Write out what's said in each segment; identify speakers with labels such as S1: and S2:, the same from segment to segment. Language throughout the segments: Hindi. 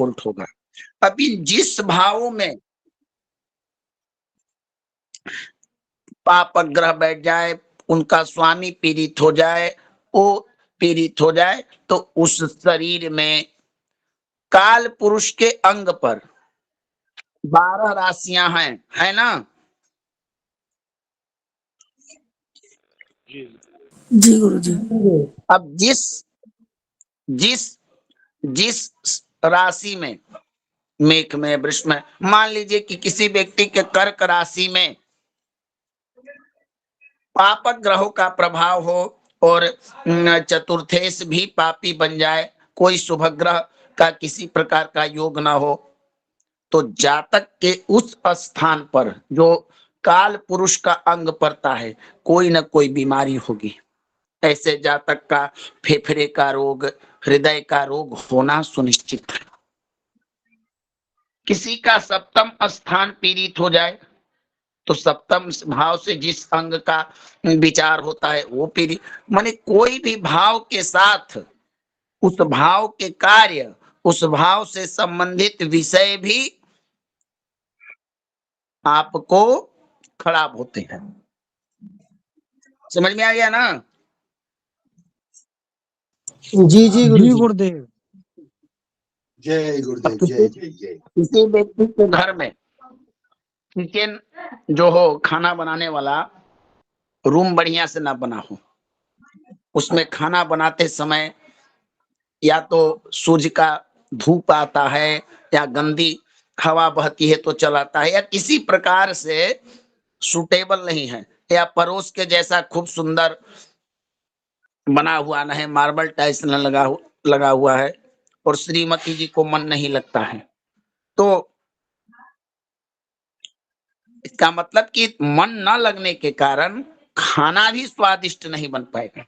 S1: वोल्ट होगा। अभी जिस भावों में पाप ग्रह बैठ जाए, उनका स्वामी पीड़ित हो जाए, वो पीड़ित हो जाए, तो उस शरीर में काल पुरुष के अंग पर 12 राशियां हैं, है ना?
S2: जी गुरु जी।
S1: अब जिस जिस जिस राशि में, मेष में, वृष में, मान लीजिए कि किसी व्यक्ति के कर्क राशि में पापक ग्रहों का प्रभाव हो और चतुर्थेश भी पापी बन जाए, कोई शुभ ग्रह का किसी प्रकार का योग ना हो, तो जातक के उस स्थान पर जो काल पुरुष का अंग पड़ता है, कोई ना कोई बीमारी होगी। ऐसे जातक का फेफड़े का रोग, हृदय का रोग होना सुनिश्चित है। किसी का सप्तम स्थान पीड़ित हो जाए, तो सप्तम भाव से जिस अंग का विचार होता है वो पीड़ित, माने कोई भी भाव के साथ उस भाव के कार्य, उस भाव से संबंधित विषय भी आपको खराब होते हैं। समझ में आ गया ना?
S2: जी जी गुरुदेव।
S3: जय गुरुदेव, जय जय जय।
S1: किसी व्यक्ति के घर में किचन जो हो, खाना बनाने वाला रूम बढ़िया से ना बना हो, उसमें खाना बनाते समय या तो सूर्य का धूप आता है, या गंदी हवा बहती है तो चलाता है, या किसी प्रकार से सुटेबल नहीं है, या पड़ोस के जैसा खूब सुंदर बना हुआ न है, मार्बल टाइल्स न लगा हुआ है, और श्रीमती जी को मन नहीं लगता है, तो इसका मतलब कि मन न लगने के कारण खाना भी स्वादिष्ट नहीं बन पाएगा।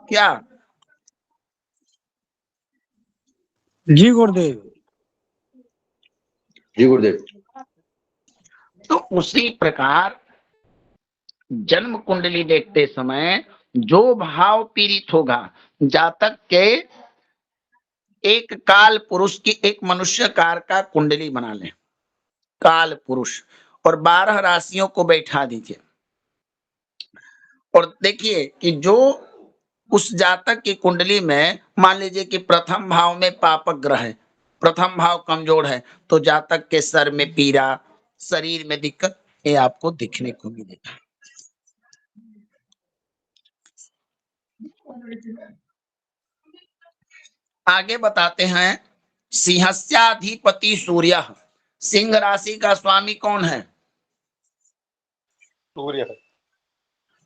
S1: क्या?
S2: जी गुरुदेव।
S3: जी गुरुदेव।
S1: तो उसी प्रकार जन्म कुंडली देखते समय जो भाव पीड़ित होगा, जातक के एक काल पुरुष की, एक मनुष्य कार का कुंडली बना लें, काल पुरुष, और 12 राशियों को बैठा दीजिए, और देखिए कि जो उस जातक की कुंडली में, मान लीजिए कि प्रथम भाव में पापक ग्रह है, प्रथम भाव कमजोर है, तो जातक के सर में पीड़ा, शरीर में दिक्कत, ये आपको दिखने को मिलेगा। आगे बताते हैं, सिंहस्याधिपति सूर्य, सिंह राशि का स्वामी कौन है?
S3: सूर्य।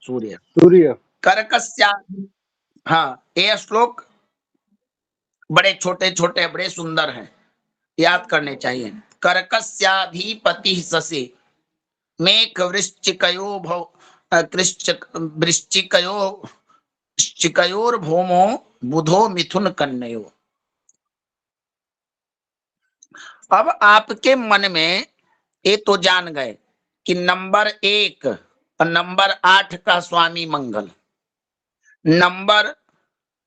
S1: सूर्य।
S3: सूर्य।
S1: कर्कस्या, हाँ, ये श्लोक बड़े छोटे छोटे बड़े सुंदर हैं, याद करने चाहिए। कर्कस्याधिपति शशि, मेघ वृश्चिकयो भव वृश्चिकयोर भौमो बुधो मिथुन कन्ययो। अब आपके मन में ये तो जान गए कि नंबर 1 और नंबर 8 का स्वामी मंगल, नंबर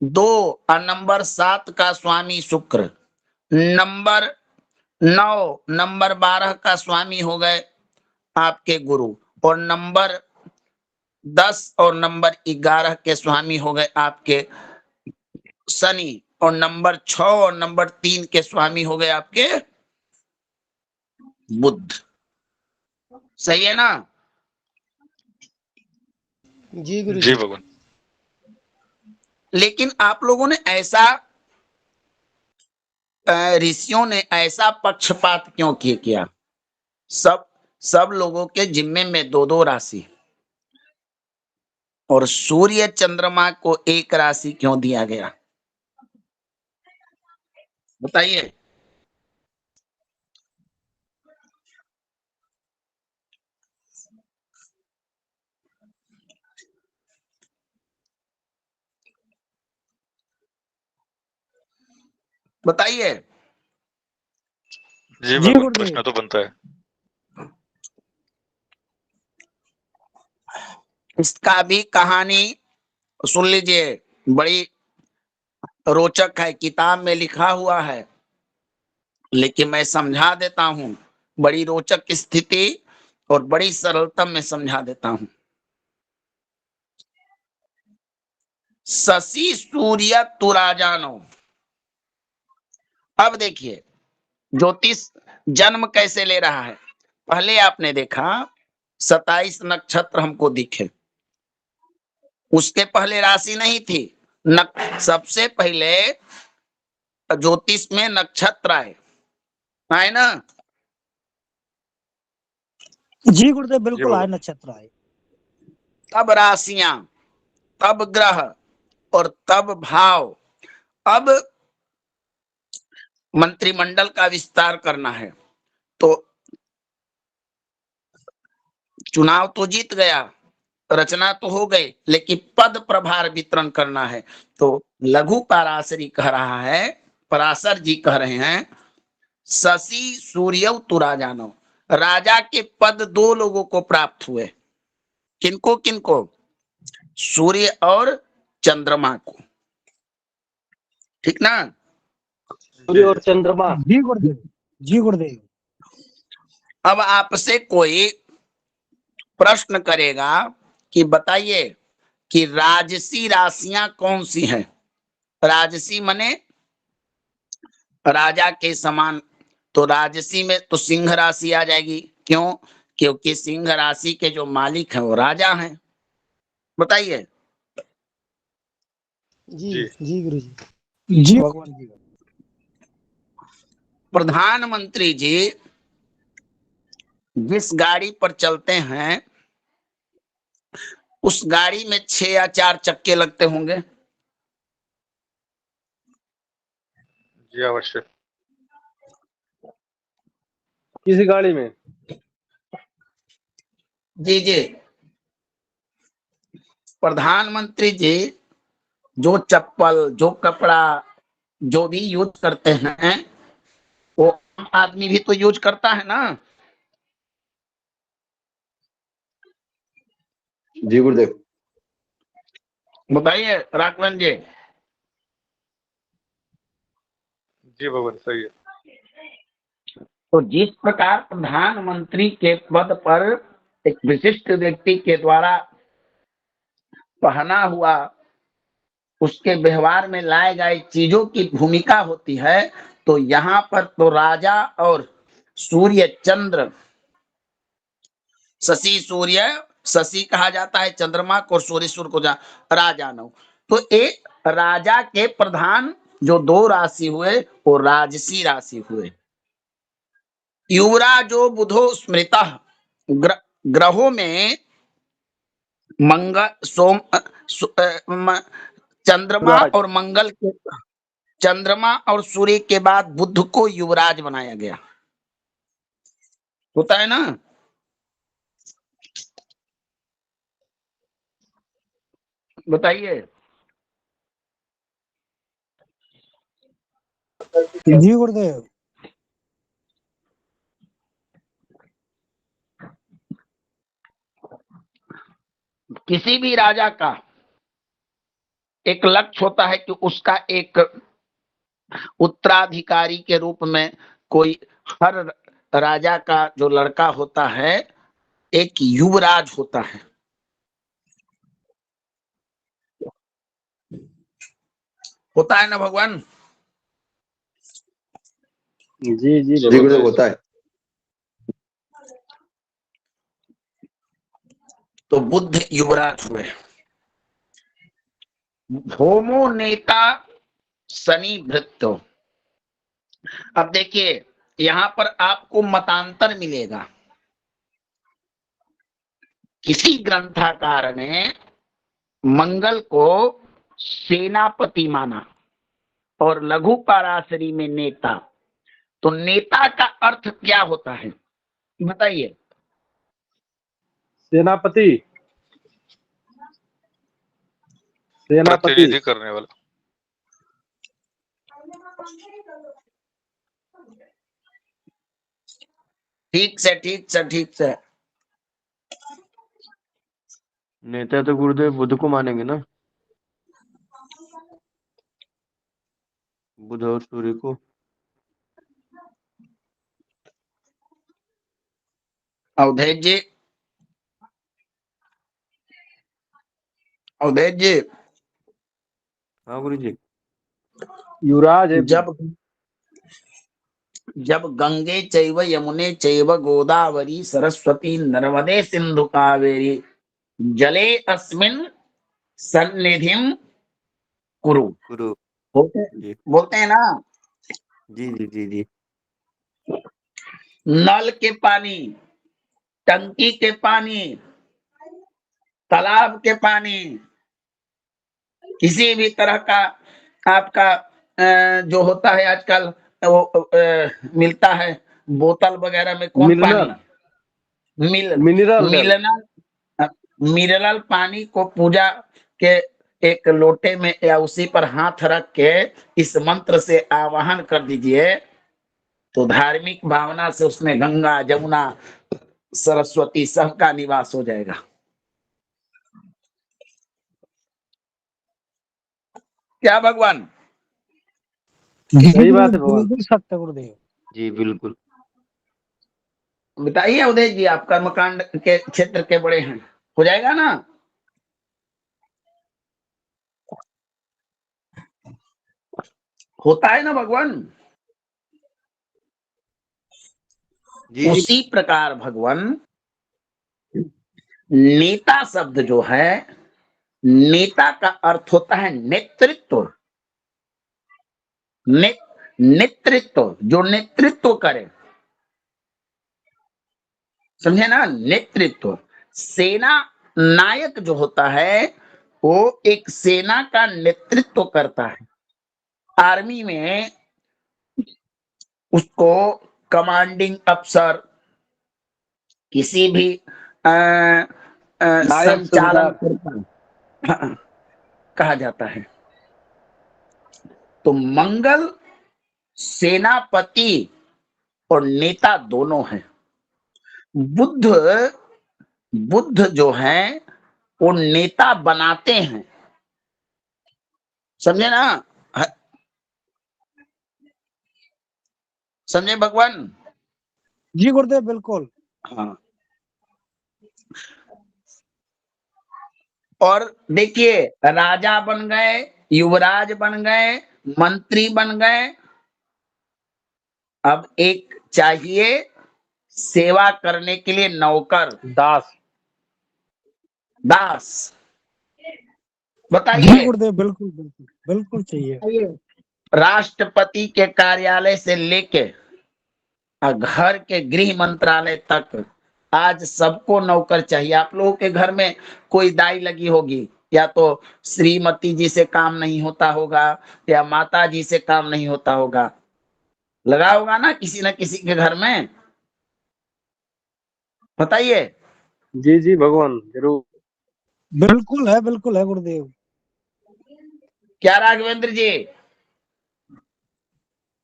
S1: 2 और नंबर 7 का स्वामी शुक्र, नंबर 9, नंबर 12 का स्वामी हो गए आपके गुरु, और नंबर 10 और नंबर 11 के स्वामी हो गए आपके शनि, और नंबर 6 और नंबर 3 के स्वामी हो गए आपके बुध। सही है ना?
S2: जी गुरु
S3: जी भगवान।
S1: लेकिन आप लोगों ने ऐसा, ऋषियों ने ऐसा पक्षपात क्यों किया? सब लोगों के जिम्मे में 2-2 राशि, और सूर्य चंद्रमा को एक राशि क्यों दिया गया? बताइए। बताइए।
S3: जी भगवान, प्रश्न तो बनता है।
S1: इसका भी कहानी सुन लीजिए, बड़ी रोचक है, किताब में लिखा हुआ है, लेकिन मैं समझा देता हूं। बड़ी रोचक स्थिति और बड़ी सरलता में समझा देता हूं। शशि सूर्य तुराजानो। अब देखिए ज्योतिष जन्म कैसे ले रहा है। पहले आपने देखा 27 नक्षत्र हमको दिखे, उसके पहले राशि नहीं थी। सबसे पहले ज्योतिष में नक्षत्र आए ना।
S2: जी गुरुदेव, बिल्कुल आए, नक्षत्र आए।
S1: तब राशियां, तब ग्रह और तब भाव। अब मंत्रिमंडल का विस्तार करना है, तो चुनाव तो जीत गया, रचना तो हो गई, लेकिन पद प्रभार वितरण करना है। तो लघु पराशरी कह रहा है, पराशर जी कह रहे हैं, शशि सूर्य तुराजानो। राजा के पद दो लोगों को प्राप्त हुए। किनको किनको? सूर्य और चंद्रमा को। ठीक ना?
S4: सूर्य और चंद्रमा।
S2: जी गुरुदेव, जी गुरुदेव।
S1: अब आपसे कोई प्रश्न करेगा कि बताइए कि राजसी राशियां कौन सी हैं। राजसी मने राजा के समान। तो राजसी में तो सिंह राशि आ जाएगी। क्यों? क्योंकि सिंह राशि के जो मालिक हैं वो राजा हैं। बताइए।
S2: जी जी गुरु जी, जी भगवान जी।
S1: प्रधानमंत्री जी जिस गाड़ी पर चलते हैं उस गाड़ी में 6 या 4 चक्के लगते होंगे।
S4: जी अवश्य। किसी गाड़ी में?
S1: जी जी। प्रधानमंत्री जी जो चप्पल, जो कपड़ा, जो भी यूज करते हैं वो आदमी भी तो यूज करता है ना।
S3: जी गुरुदेव।
S1: बताइए राघवन जी।
S4: जी भगवान, सही है।
S1: तो जिस प्रकार प्रधानमंत्री के पद पर एक विशिष्ट व्यक्ति के द्वारा पहना हुआ उसके व्यवहार में लाए गए चीजों की भूमिका होती है, तो यहाँ पर तो राजा और सूर्य चंद्र, शशि सूर्य, शशि कहा जाता है चंद्रमा को, सूर्य सूर्य को राजा नो। तो एक राजा के प्रधान जो 2 राशि हुए वो राजसी राशि हुए। युवराजो बुधो स्मृता। ग्रहों में मंगल, सोम, चंद्रमा
S4: राज।
S1: और मंगल के, चंद्रमा और सूर्य के बाद बुध को युवराज बनाया गया। होता है ना। बताइए।
S2: जी गुरुदेव।
S1: किसी भी राजा का एक लक्ष्य होता है कि उसका एक उत्तराधिकारी के रूप में कोई, हर राजा का जो लड़का होता है एक युवराज होता है। होता है ना भगवान?
S4: जी जी
S3: जी गुरुदेव, होता है।
S1: तो बुद्ध युवराज हुए। होमो नेता शनि भृत्यो। अब देखिए यहां पर आपको मतांतर मिलेगा। किसी ग्रंथकार ने मंगल को सेनापति माना और लघु पराशरी में नेता। तो नेता का अर्थ क्या होता है बताइए।
S4: सेनापति। सेनापति
S5: प्रतिनिधि करने वाला।
S1: ठीक से ठीक से ठीक से।
S6: नेता तो गुरुदेव बुद्ध को मानेंगे ना।
S5: बुध और सूर्य को।
S1: अवधेश जी, अवधेश जी,
S5: हाँ गुरु जी।
S4: युवराज है।
S1: जब जब गंगे चैव यमुने चैव गोदावरी सरस्वती नर्मदे सिंधु कावेरी जले अस्मिन् सन्निधिं कुरु।
S5: गुरु
S1: बोलते
S5: जी।
S1: बोलते हैं ना,
S5: जी जी जी जी।
S1: नल के पानी, टंकी के पानी, तालाब के पानी, किसी भी तरह का आपका जो होता है आजकल वो मिलता है बोतल वगैरह में, कौन पानी,
S4: मिनरल
S1: मिल
S4: मिनरल डेल।
S1: मिलना, मिनरल पानी को पूजा के एक लोटे में या उसी पर हाथ रख के इस मंत्र से आवाहन कर दीजिए, तो धार्मिक भावना से उसमें गंगा जमुना सरस्वती सबका निवास हो जाएगा। क्या भगवान?
S2: जी
S4: सही
S2: गुरु,
S4: बात है भगवान।
S2: बिल्कुल सत्य गुरुदेव।
S5: जी बिल्कुल।
S1: बताइए उदय जी, आप कर्मकांड के क्षेत्र के बड़े हैं, हो जाएगा ना? होता है ना भगवान?
S5: जी जी।
S1: उसी प्रकार भगवान नेता शब्द जो है, नेता का अर्थ होता है नेतृत्व। नेतृत्व, जो नेतृत्व करे, समझे ना? नेतृत्व। सेना नायक जो होता है वो एक सेना का नेतृत्व करता है। आर्मी में उसको कमांडिंग अफसर, किसी भी
S4: नायक
S1: संचालन
S4: सूबेदार।
S1: करता कहा जाता है। तो मंगल सेनापति और नेता दोनों हैं। बुद्ध बुद्ध जो है वो नेता बनाते हैं, समझे ना? ह- समझे भगवान?
S2: जी गुरुदेव बिल्कुल।
S1: हाँ। और देखिए, राजा बन गए, युवराज बन गए, मंत्री बन गए, अब एक चाहिए सेवा करने के लिए नौकर,
S4: दास।
S1: दास।
S2: जी
S1: बताइए,
S2: गुरुदेव बिल्कुल बिल्कुल बिल्कुल चाहिए।
S1: राष्ट्रपति के कार्यालय से लेके घर के गृह मंत्रालय तक आज सबको नौकर चाहिए। आप लोगों के घर में कोई दाई लगी होगी, या तो श्रीमती जी से काम नहीं होता होगा, या माता जी से काम नहीं होता होगा, लगा होगा ना किसी के घर में। बताइए।
S4: जी जी भगवान जरूर।
S2: बिल्कुल है गुरुदेव।
S1: क्या राघवेंद्र जी?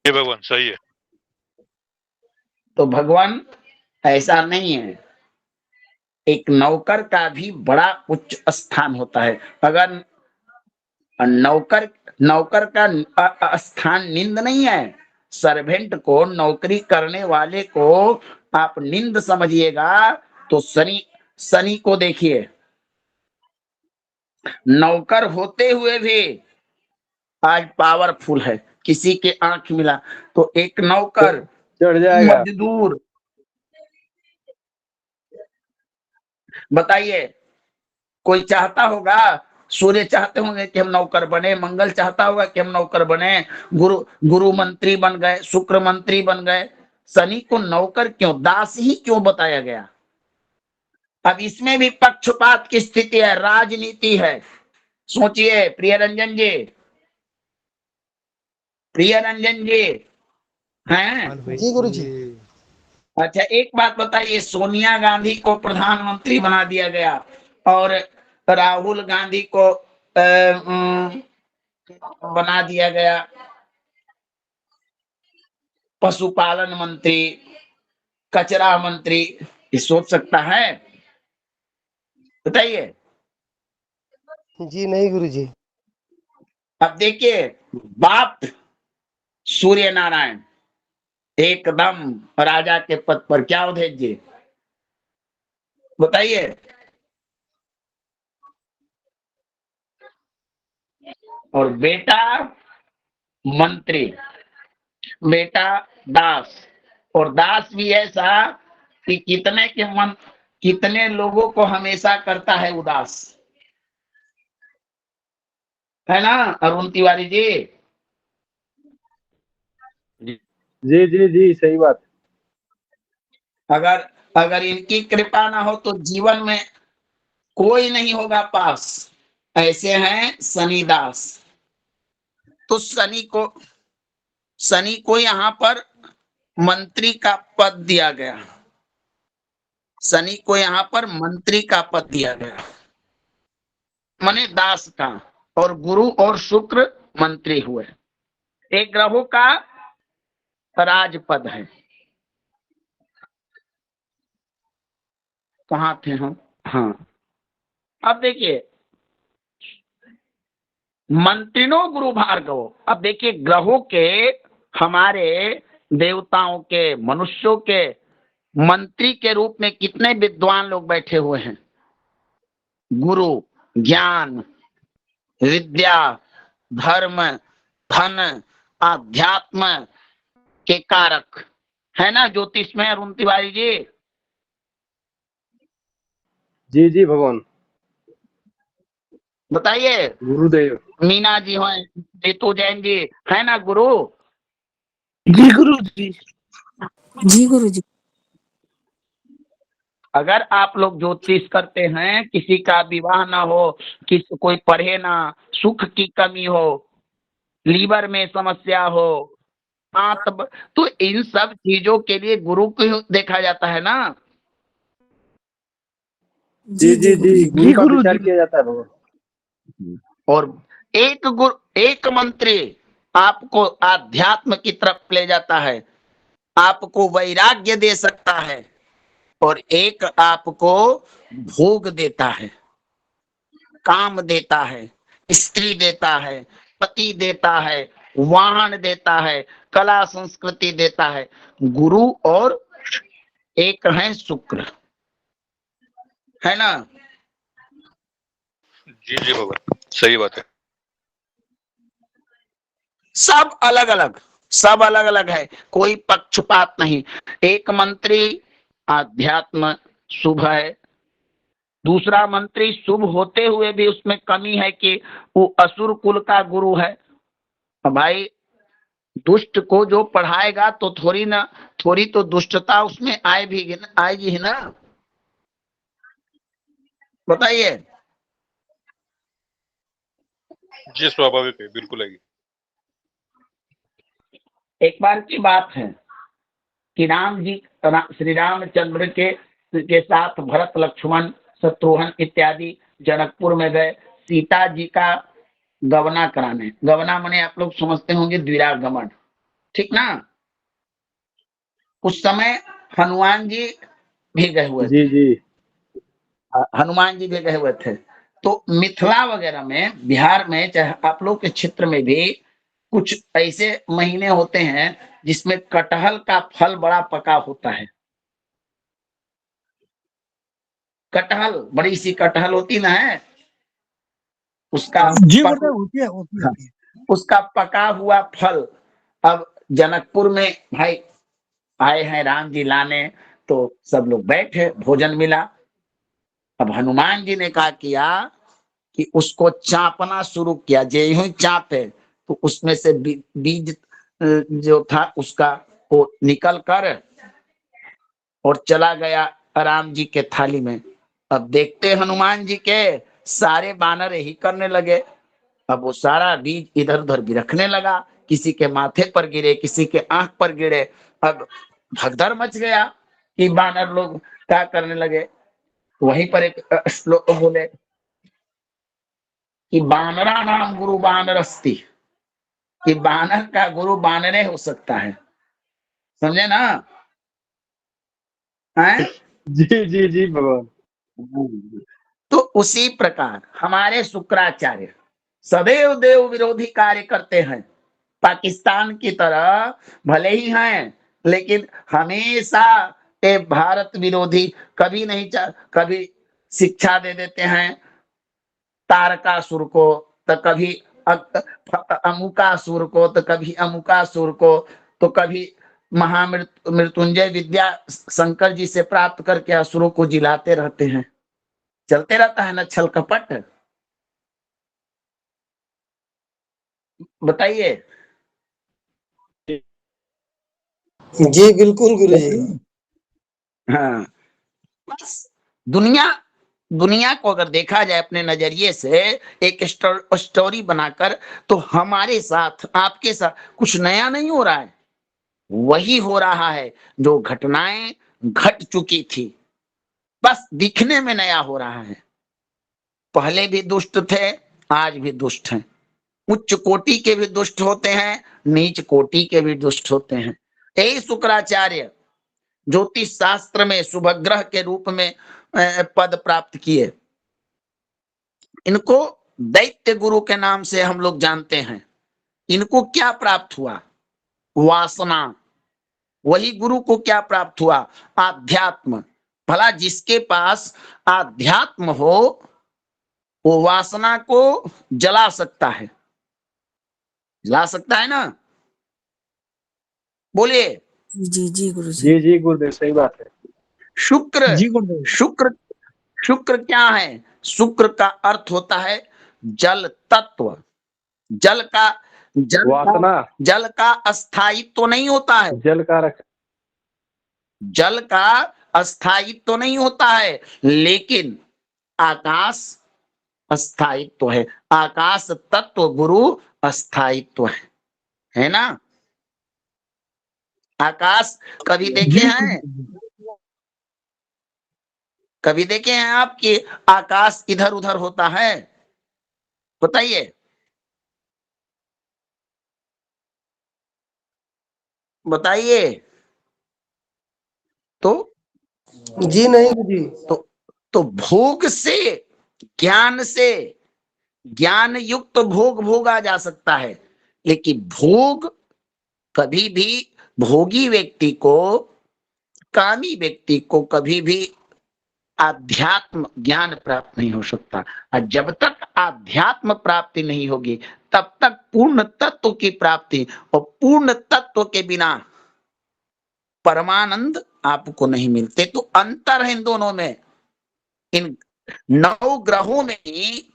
S6: ये भगवान सही है।
S1: तो भगवान ऐसा नहीं है, एक नौकर का भी बड़ा उच्च स्थान होता है। अगर नौकर नौकर का स्थान निंद नहीं है। सर्वेंट को, नौकरी करने वाले को आप निंद समझिएगा तो शनि शनि को देखिए, नौकर होते हुए भी आज पावरफुल है। किसी के आंख मिला तो एक नौकर,
S4: चढ़ जाएगा।
S1: मजदूर, बताइए, कोई चाहता होगा? सूर्य चाहते होंगे कि हम नौकर बने, मंगल चाहता होगा कि हम नौकर बने, गुरु गुरु मंत्री बन गए, शुक्र मंत्री बन गए, शनि को नौकर क्यों, दास ही क्यों बताया गया? अब इसमें भी पक्षपात की स्थिति है, राजनीति है। सोचिए प्रिय रंजन जी, प्रिय रंजन जी हैं।
S2: जी गुरु जी।
S1: अच्छा एक बात बताइए, सोनिया गांधी को प्रधानमंत्री बना दिया गया और राहुल गांधी को बना दिया गया पशुपालन मंत्री, कचरा मंत्री। ये सोच सकता है? बताइए।
S7: जी नहीं गुरुजी।
S1: अब देखिए, बाप सूर्य नारायण एकदम राजा के पद पर। क्या उधेश जी बताइए। और बेटा मंत्री, बेटा दास, और दास भी ऐसा कि कितने के मन, कितने लोगों को हमेशा करता है उदास, है ना अरुण तिवारी जी।
S5: जी
S4: जी जी जी, सही बात।
S1: अगर अगर इनकी कृपा ना हो तो जीवन में कोई नहीं होगा पास। ऐसे हैं शनिदास। तो शनि को यहाँ पर मंत्री का पद दिया गया, शनि को यहाँ पर मंत्री का पद दिया गया, माने दास का। और गुरु और शुक्र मंत्री हुए। एक ग्रहों का राजपद है। कहाँ थे हम? हाँ, अब देखिए मंत्रिनो गुरु भार्गव। अब देखिए ग्रहों के, हमारे देवताओं के, मनुष्यों के मंत्री के रूप में कितने विद्वान लोग बैठे हुए हैं। गुरु ज्ञान, विद्या, धर्म, धन, आध्यात्म के कारक, है ना ज्योतिष में अरुण तिवारी जी।
S4: जी जी भगवान।
S1: बताइए।
S4: गुरुदेव।
S1: मीना जी हो, ऋतु जैन जी, है ना गुरु।
S2: जी गुरु जी।
S6: जी गुरु जी।
S1: अगर आप लोग ज्योतिष करते हैं, किसी का विवाह ना हो, किसी कोई पढ़े ना, सुख की कमी हो, लीवर में समस्या हो, तो इन सब चीजों के लिए गुरु को देखा जाता है ना।
S4: जी जी जी, गुरु का विचार किया जाता है भगवान।
S1: और एक मंत्री आपको आध्यात्म की तरफ ले जाता है, आपको वैराग्य दे सकता है, और एक आपको भोग देता है, काम देता है, स्त्री देता है, पति देता है, वाहन देता है, कला संस्कृति देता है। गुरु और एक है शुक्र, है ना।
S7: जी जी भगवान, सही बात है।
S1: सब अलग अलग है, कोई पक्षपात नहीं। एक मंत्री आध्यात्म शुभ है, दूसरा मंत्री शुभ होते हुए भी उसमें कमी है कि वो असुर कुल का गुरु है। भाई दुष्ट को जो पढ़ाएगा तो थोड़ी तो दुष्टता उसमें आएगी ही ना। बताइए।
S7: जी स्वाभाविक है, बिल्कुल आएगी।
S1: एक बार की बात है कि श्री रामचंद्र के साथ भरत, लक्ष्मण, शत्रुघ्न इत्यादि जनकपुर में गए सीता जी का गवना कराने। गवना माने आप लोग समझते होंगे द्विरागमन, ठीक ना। उस समय हनुमान जी भी गए हुए थे।
S4: जी जी।
S1: हनुमान जी भी गए हुए थे। तो मिथिला वगैरह में, बिहार में, चाहे आप लोग के क्षेत्र में भी कुछ ऐसे महीने होते हैं जिसमें कटहल का फल बड़ा पका होता है। कटहल, बड़ी सी कटहल होती ना है, उसका
S2: जी गुरुदेव, होती है।
S1: उसका पका हुआ फल। अब जनकपुर में भाई आए हैं राम जी लाने, तो सब लोग बैठे, भोजन मिला। अब हनुमान जी ने कहा किया कि उसको चापना शुरू किया। जे यूं ही चापे तो उसमें से बीज जो था उसका वो निकल कर और चला गया राम जी के थाली में। अब देखते हनुमान जी के सारे बानर यही करने लगे। अब वो सारा बीज इधर उधर बिरखने लगा, किसी के माथे पर गिरे, किसी के आंख पर गिरे। अब भगदड़ मच गया कि बानर लोग क्या करने लगे। वहीं पर एक श्लोक बोले कि बानरा नाम गुरु बानरस्ति, कि बानर का गुरु बानरे हो सकता है। समझे ना? हैं?
S4: जी जी जी भगवान।
S1: तो उसी प्रकार हमारे शुक्राचार्य सदैव देव विरोधी कार्य करते हैं। पाकिस्तान की तरह भले ही हैं, लेकिन हमेशा ये भारत विरोधी कभी नहीं कभी शिक्षा दे देते हैं तारकासुर को, तो कभी अमुकासुर को, तो कभी अमुकासुर को, तो कभी मृत्युंजय विद्या शंकर जी से प्राप्त करके असुरों को जिलाते रहते हैं। चलते रहता है ना छल कपट। बताइए।
S4: जी बिल्कुल गुरुजी।
S1: हाँ, बस दुनिया दुनिया को अगर देखा जाए अपने नजरिए से एक स्टोरी बनाकर, तो हमारे साथ आपके साथ कुछ नया नहीं हो रहा है, वही हो रहा है जो घटनाएं घट चुकी थी, बस दिखने में नया हो रहा है। पहले भी दुष्ट थे, आज भी दुष्ट हैं। उच्च कोटि के भी दुष्ट होते हैं, नीच कोटि के भी दुष्ट होते हैं। यही शुक्राचार्य ज्योतिष शास्त्र में शुभग्रह के रूप में पद प्राप्त किए। इनको दैत्य गुरु के नाम से हम लोग जानते हैं। इनको क्या प्राप्त हुआ? वासना। वही गुरु को क्या प्राप्त हुआ? आध्यात्म। भला जिसके पास आध्यात्म हो वो वासना को जला सकता है, जला सकता है ना? बोलिए।
S6: जी गुरुजी।
S4: जी गुरुदेव, सही बात है।
S1: शुक्र
S2: जी गुरुदेव।
S1: शुक्र शुक्र क्या है? शुक्र का अर्थ होता है जल तत्व। जल का
S4: वासना
S1: जल का अस्थायित्व तो नहीं होता है,
S4: जल का रख
S1: जल का अस्थायित्व तो नहीं होता है, लेकिन आकाश अस्थायित्व है। आकाश तत्व गुरु अस्थायित्व है ना? आकाश कभी देखे
S2: जी
S1: हैं?
S2: गुरुदेव।
S1: कभी देखे हैं आप कि आकाश इधर उधर होता है? बताइए, बताइए। तो
S4: जी नहीं गुरुजी।
S1: तो भोग से, ज्ञान से, ज्ञान युक्त भोग भोगा जा सकता है, लेकिन भोग कभी भी भोगी व्यक्ति को, कामी व्यक्ति को कभी भी आध्यात्म ज्ञान प्राप्त नहीं हो सकता। और जब तक आध्यात्म प्राप्ति नहीं होगी तब तक पूर्ण तत्व की प्राप्ति, और पूर्ण तत्व के बिना परमानंद आपको नहीं मिलते। तो अंतर है इन दोनों में। इन 9 ग्रहों में ही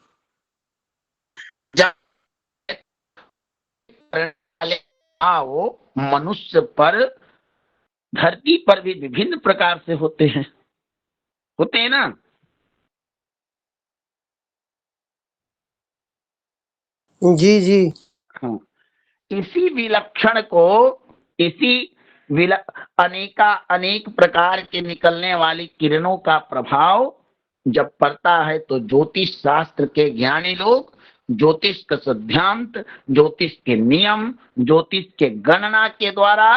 S1: जब आओ मनुष्य पर, धरती पर भी विभिन्न प्रकार से होते हैं ना?
S4: जी
S1: हाँ। इसी विलक्षण को, इसी अनेक प्रकार के निकलने वाली किरणों का प्रभाव जब पड़ता है, तो ज्योतिष शास्त्र के ज्ञानी लोग ज्योतिष का सिद्धांत, ज्योतिष के नियम, ज्योतिष के गणना के द्वारा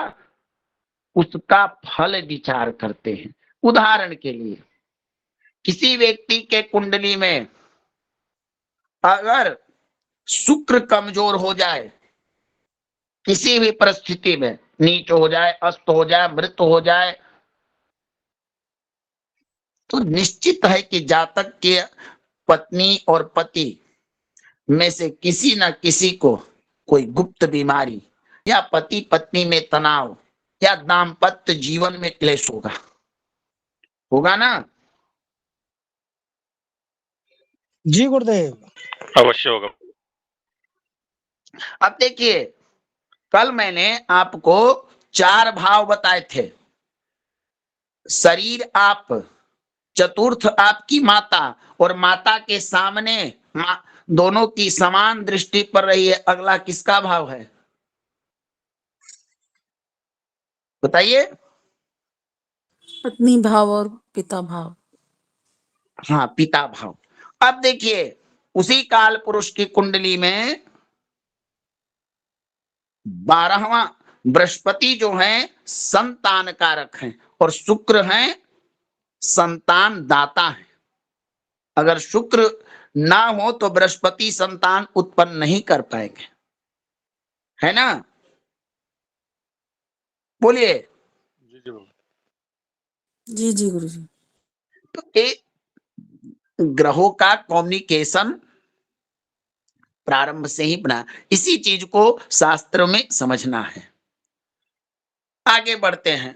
S1: उसका फल विचार करते हैं। उदाहरण के लिए, किसी व्यक्ति के कुंडली में अगर शुक्र कमजोर हो जाए, किसी भी परिस्थिति में नीच हो जाए, अस्त हो जाए, मृत हो जाए, तो निश्चित है कि जातक के पत्नी और पति में से किसी न किसी को कोई गुप्त बीमारी, या पति पत्नी में तनाव, या दाम्पत्य जीवन में क्लेश होगा ना?
S2: जी गुरुदेव।
S7: अवश्य होगा।
S1: अब देखिए, कल मैंने आपको 4 भाव बताए थे। शरीर आप, चतुर्थ आपकी माता, और माता के सामने दोनों की समान दृष्टि पर रही है। अगला किसका भाव है? बताइए।
S6: पत्नी भाव और पिता भाव।
S1: हाँ, पिता भाव। अब देखिए, उसी काल पुरुष की कुंडली में 12वां बृहस्पति जो है संतान कारक है, और शुक्र है संतान दाता है। अगर शुक्र ना हो तो बृहस्पति संतान उत्पन्न नहीं कर पाएंगे। है ना? बोलिए।
S7: जी जी बाबा।
S6: जी जी गुरुजी।
S1: तो ये ग्रहों का कम्युनिकेशन प्रारंभ से ही बना, इसी चीज को शास्त्र में समझना है। आगे बढ़ते हैं।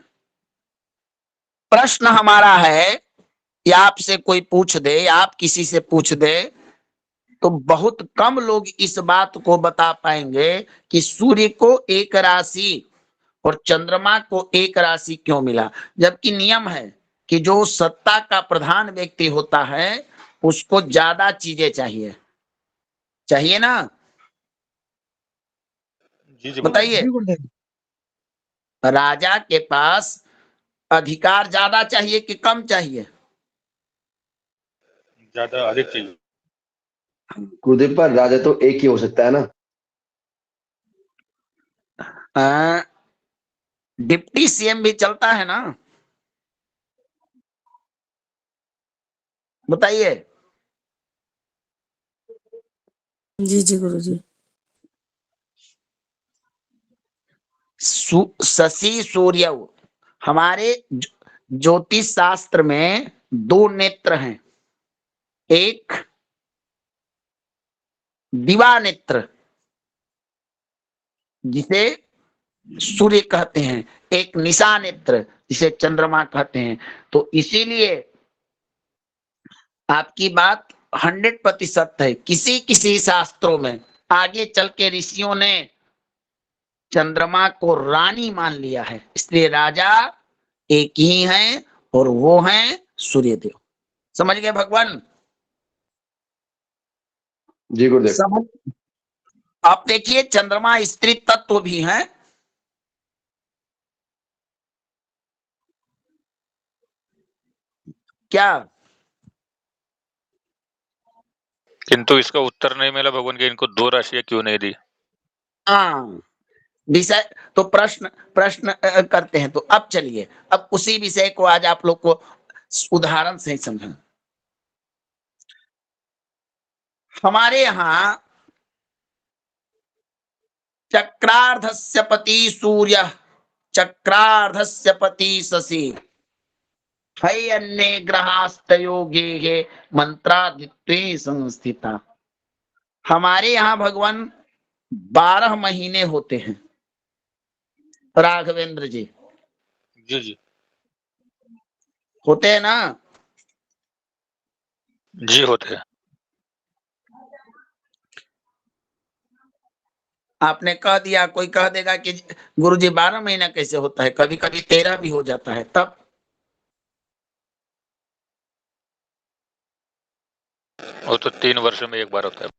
S1: प्रश्न हमारा है, या आपसे कोई पूछ दे, या आप किसी से पूछ दे, तो बहुत कम लोग इस बात को बता पाएंगे कि सूर्य को एक राशि और चंद्रमा को एक राशि क्यों मिला। जबकि नियम है कि जो सत्ता का प्रधान व्यक्ति होता है उसको ज्यादा चीजें चाहिए, चाहिए ना?
S7: जी जी बाबा।
S1: बताइए।
S2: जी गुरुदेव।
S1: राजा के पास अधिकार ज्यादा चाहिए कि कम चाहिए?
S7: ज्यादा अधिक चाहिए।
S4: गुरुदेव पर राजा तो एक ही हो सकता है ना।
S1: अ, डिप्टी सीएम भी चलता है ना? बताइए।
S6: जी जी गुरुजी।
S1: शशि सूर्य, हमारे ज्योतिष शास्त्र में दो नेत्र हैं। एक दिवा नेत्र जिसे सूर्य कहते हैं, एक निशा नेत्र जिसे चंद्रमा कहते हैं। तो इसीलिए आपकी बात 100% है। किसी किसी शास्त्रों में आगे चल के ऋषियों ने चंद्रमा को रानी मान लिया है, इसलिए राजा एक ही है और वो है सूर्यदेव। समझ गए भगवान?
S4: जी गुरुदेव।
S1: समझ। आप देखिए, चंद्रमा स्त्री तत्व भी है। क्या?
S7: किंतु इसका उत्तर नहीं मिला भगवान के, इनको दो राशियां क्यों नहीं दी।
S1: हाँ, विषय तो प्रश्न प्रश्न करते हैं। तो अब चलिए, अब उसी विषय को आज आप लोग को उदाहरण से ही समझें। हमारे यहाँ चक्रार्धस्य पति सूर्य, चक्रार्धस्य पति शशि, है अन्य ग्रहास्तयोगे मंत्रादित्वे संस्थिता। हमारे यहाँ भगवान 12 महीने होते हैं राघवेंद्र जी,
S7: जी जी।
S1: होते हैं ना?
S7: जी होते हैं।
S1: आपने कह दिया, कोई कह देगा कि गुरुजी 12 महीना कैसे होता है, कभी कभी 13 भी हो जाता है। तब
S7: वो तो 3 वर्ष में एक बार होता है।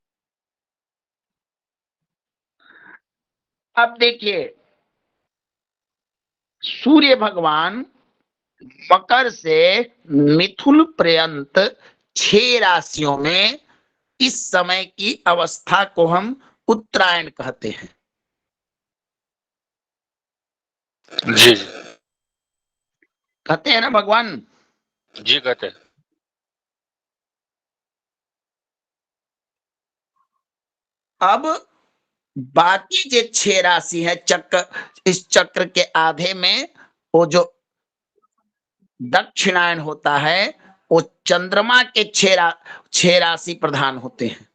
S1: अब देखिए, सूर्य भगवान मकर से मिथुन पर्यंत 6 राशियों में इस समय की अवस्था को हम उत्तरायण कहते हैं।
S7: जी जी।
S1: कहते हैं ना भगवान?
S7: जी कहते हैं।
S1: अब बाकी जो 6 राशि है चक्र, इस चक्र के आधे में वो जो दक्षिणायन होता है वो चंद्रमा के 6 राशि प्रधान होते हैं।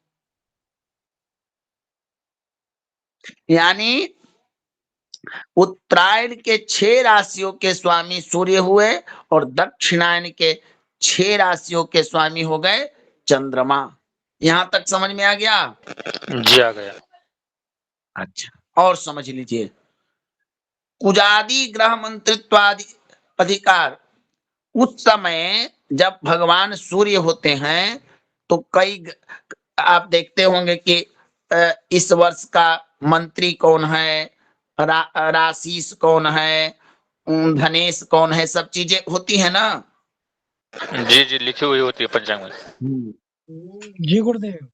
S1: यानी उत्तरायण के 6 राशियों के स्वामी सूर्य हुए और दक्षिणायन के 6 राशियों के स्वामी हो गए चंद्रमा। यहां तक समझ में आ गया?
S7: जी आ गया।
S1: अच्छा, और समझ लीजिए, कुजादि ग्रह मंत्रित्वादि अधिकार, उस समय जब भगवान सूर्य होते हैं तो कई आप देखते होंगे कि इस वर्ष का मंत्री कौन है, राशिस कौन है, धनेश कौन है, सब चीजें होती है ना?
S7: जी जी लिखी हुई होती है पंचांग में।
S2: जी गुरुदेव।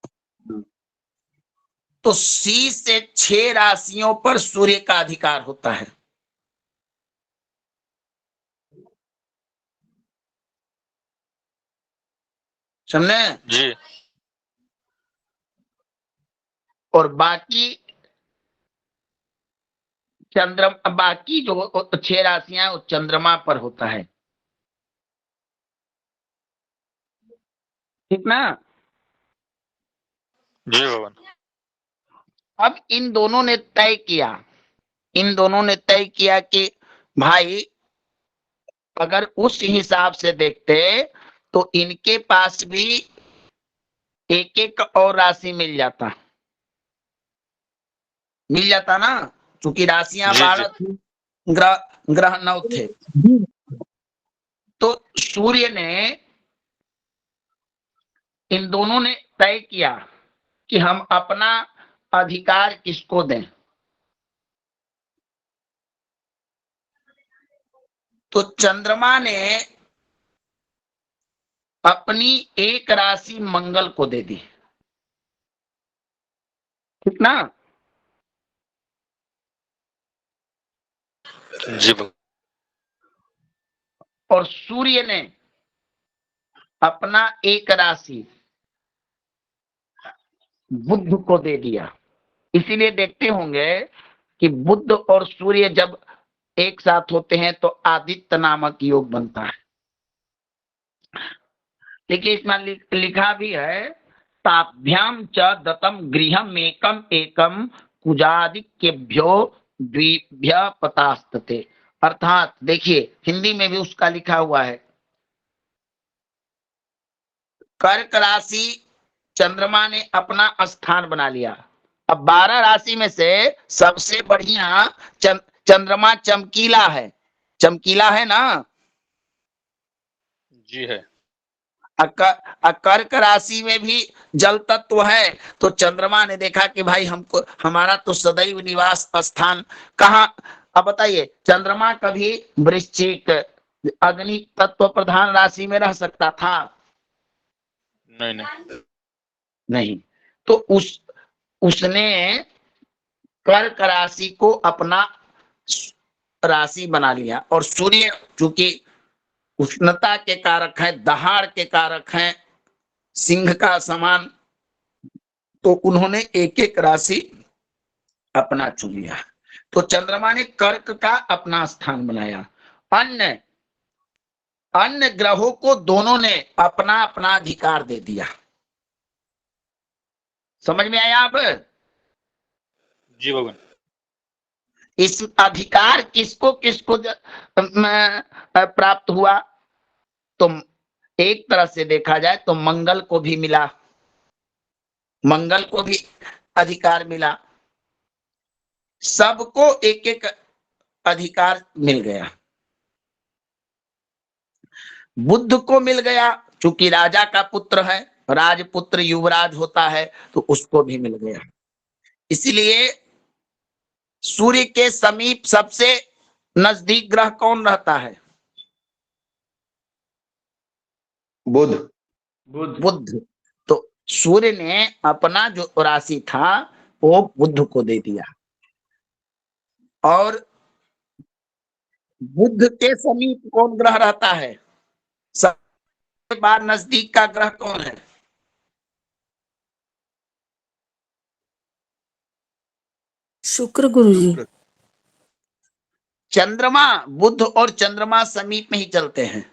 S1: तो सी से 6 राशियों पर सूर्य का अधिकार होता है। समझे?
S7: जी
S1: और बाकी चंद्रमा, बाकी जो 6 राशियां वो चंद्रमा पर होता है, ठीक ना।
S7: जी भगवान।
S1: अब इन दोनों ने तय किया कि भाई अगर उस हिसाब से देखते तो इनके पास भी एक एक और राशि मिल जाता ना, क्योंकि राशियां
S7: जी
S1: 12
S7: जी।
S1: थी, ग्रह ग्रह 9 थे। तो सूर्य ने, इन दोनों ने तय किया कि हम अपना अधिकार किसको दें। तो चंद्रमा ने अपनी एक राशि मंगल को दे दी, ठीक ना।
S7: जी भगवान।
S1: और सूर्य ने अपना एक राशि बुध को दे दिया। इसीलिए देखते होंगे कि बुध और सूर्य जब एक साथ होते हैं तो आदित्य नामक योग बनता है। देखिए इसमें लिखा भी है, ताभ्याम च दतम गृहम एकम एकम कुजादिक्यभ्यो द्विभ्य पतास्तते। अर्थात देखिए हिंदी में भी उसका लिखा हुआ है, कर्क राशि चंद्रमा ने अपना स्थान बना लिया। अब 12 राशि में से सबसे बढ़िया चंद्रमा चमकीला है ना।
S7: जी है।
S1: कर्क राशि में भी जल तत्व है, तो चंद्रमा ने देखा कि भाई हमको, हमारा तो सदैव निवास स्थान कहाँ। अब बताइए, चंद्रमा कभी वृश्चिक अग्नि तत्व प्रधान राशि में रह सकता था?
S7: नहीं नहीं।
S1: नहीं। तो उसने कर्क राशि को अपना राशि बना लिया। और सूर्य चूंकि उष्णता के कारक है, दहाड़ के कारक है, सिंह का समान, तो उन्होंने एक एक राशि अपना चुन लिया। तो चंद्रमा ने कर्क का अपना स्थान बनाया। अन्य अन्य ग्रहों को दोनों ने अपना अपना अधिकार दे दिया। समझ में आया आप?
S7: जी भगवान।
S1: इस अधिकार किसको किसको प्राप्त हुआ? तो एक तरह से देखा जाए तो मंगल को भी मिला, मंगल को भी अधिकार मिला, सबको एक एक अधिकार मिल गया। बुध को मिल गया, चूंकि राजा का पुत्र है, राजपुत्र युवराज होता है, तो उसको भी मिल गया। इसलिए सूर्य के समीप सबसे नजदीक ग्रह कौन रहता है?
S3: बुध।
S1: बुध। तो सूर्य ने अपना जो राशि था वो बुध को दे दिया। और बुध के समीप कौन ग्रह रहता है? सबसे बार नजदीक का ग्रह कौन है?
S6: शुक्र गुरुजी।
S3: शुक्र।
S1: चंद्रमा, बुध और चंद्रमा समीप में ही चलते हैं।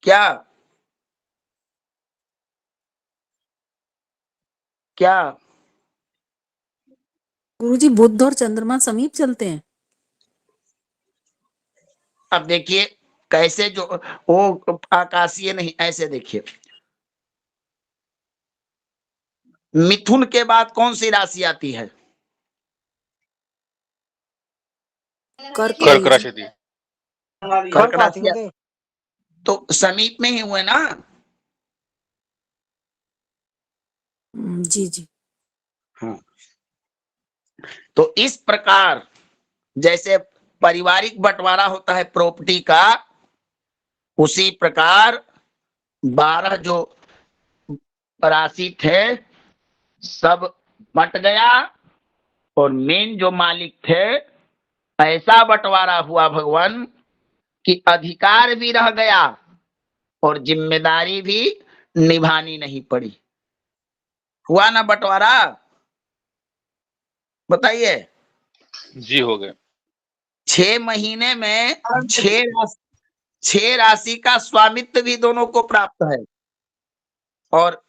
S1: क्या क्या
S6: गुरुजी बुध और चंद्रमा समीप चलते हैं।
S1: अब देखिए कैसे, जो वो आकाशीय नहीं, ऐसे देखिए, मिथुन के बाद कौन सी राशि आती है?
S6: कर्क
S7: कर्क
S6: गुरुजी।
S7: राशि थी।
S1: कर्क राशि तो समीप में ही हुए ना।
S6: जी जी।
S1: हाँ। तो इस प्रकार जैसे पारिवारिक बंटवारा होता है प्रॉपर्टी का, उसी प्रकार 12 जो राशि थे सब बट गया, और मेन जो मालिक थे, ऐसा बंटवारा हुआ भगवान कि अधिकार भी रह गया और जिम्मेदारी भी निभानी नहीं पड़ी। हुआ ना बंटवारा? बताइए।
S7: जी हो गए।
S1: 6 महीने में 6 राशि का स्वामित्व भी दोनों को प्राप्त है और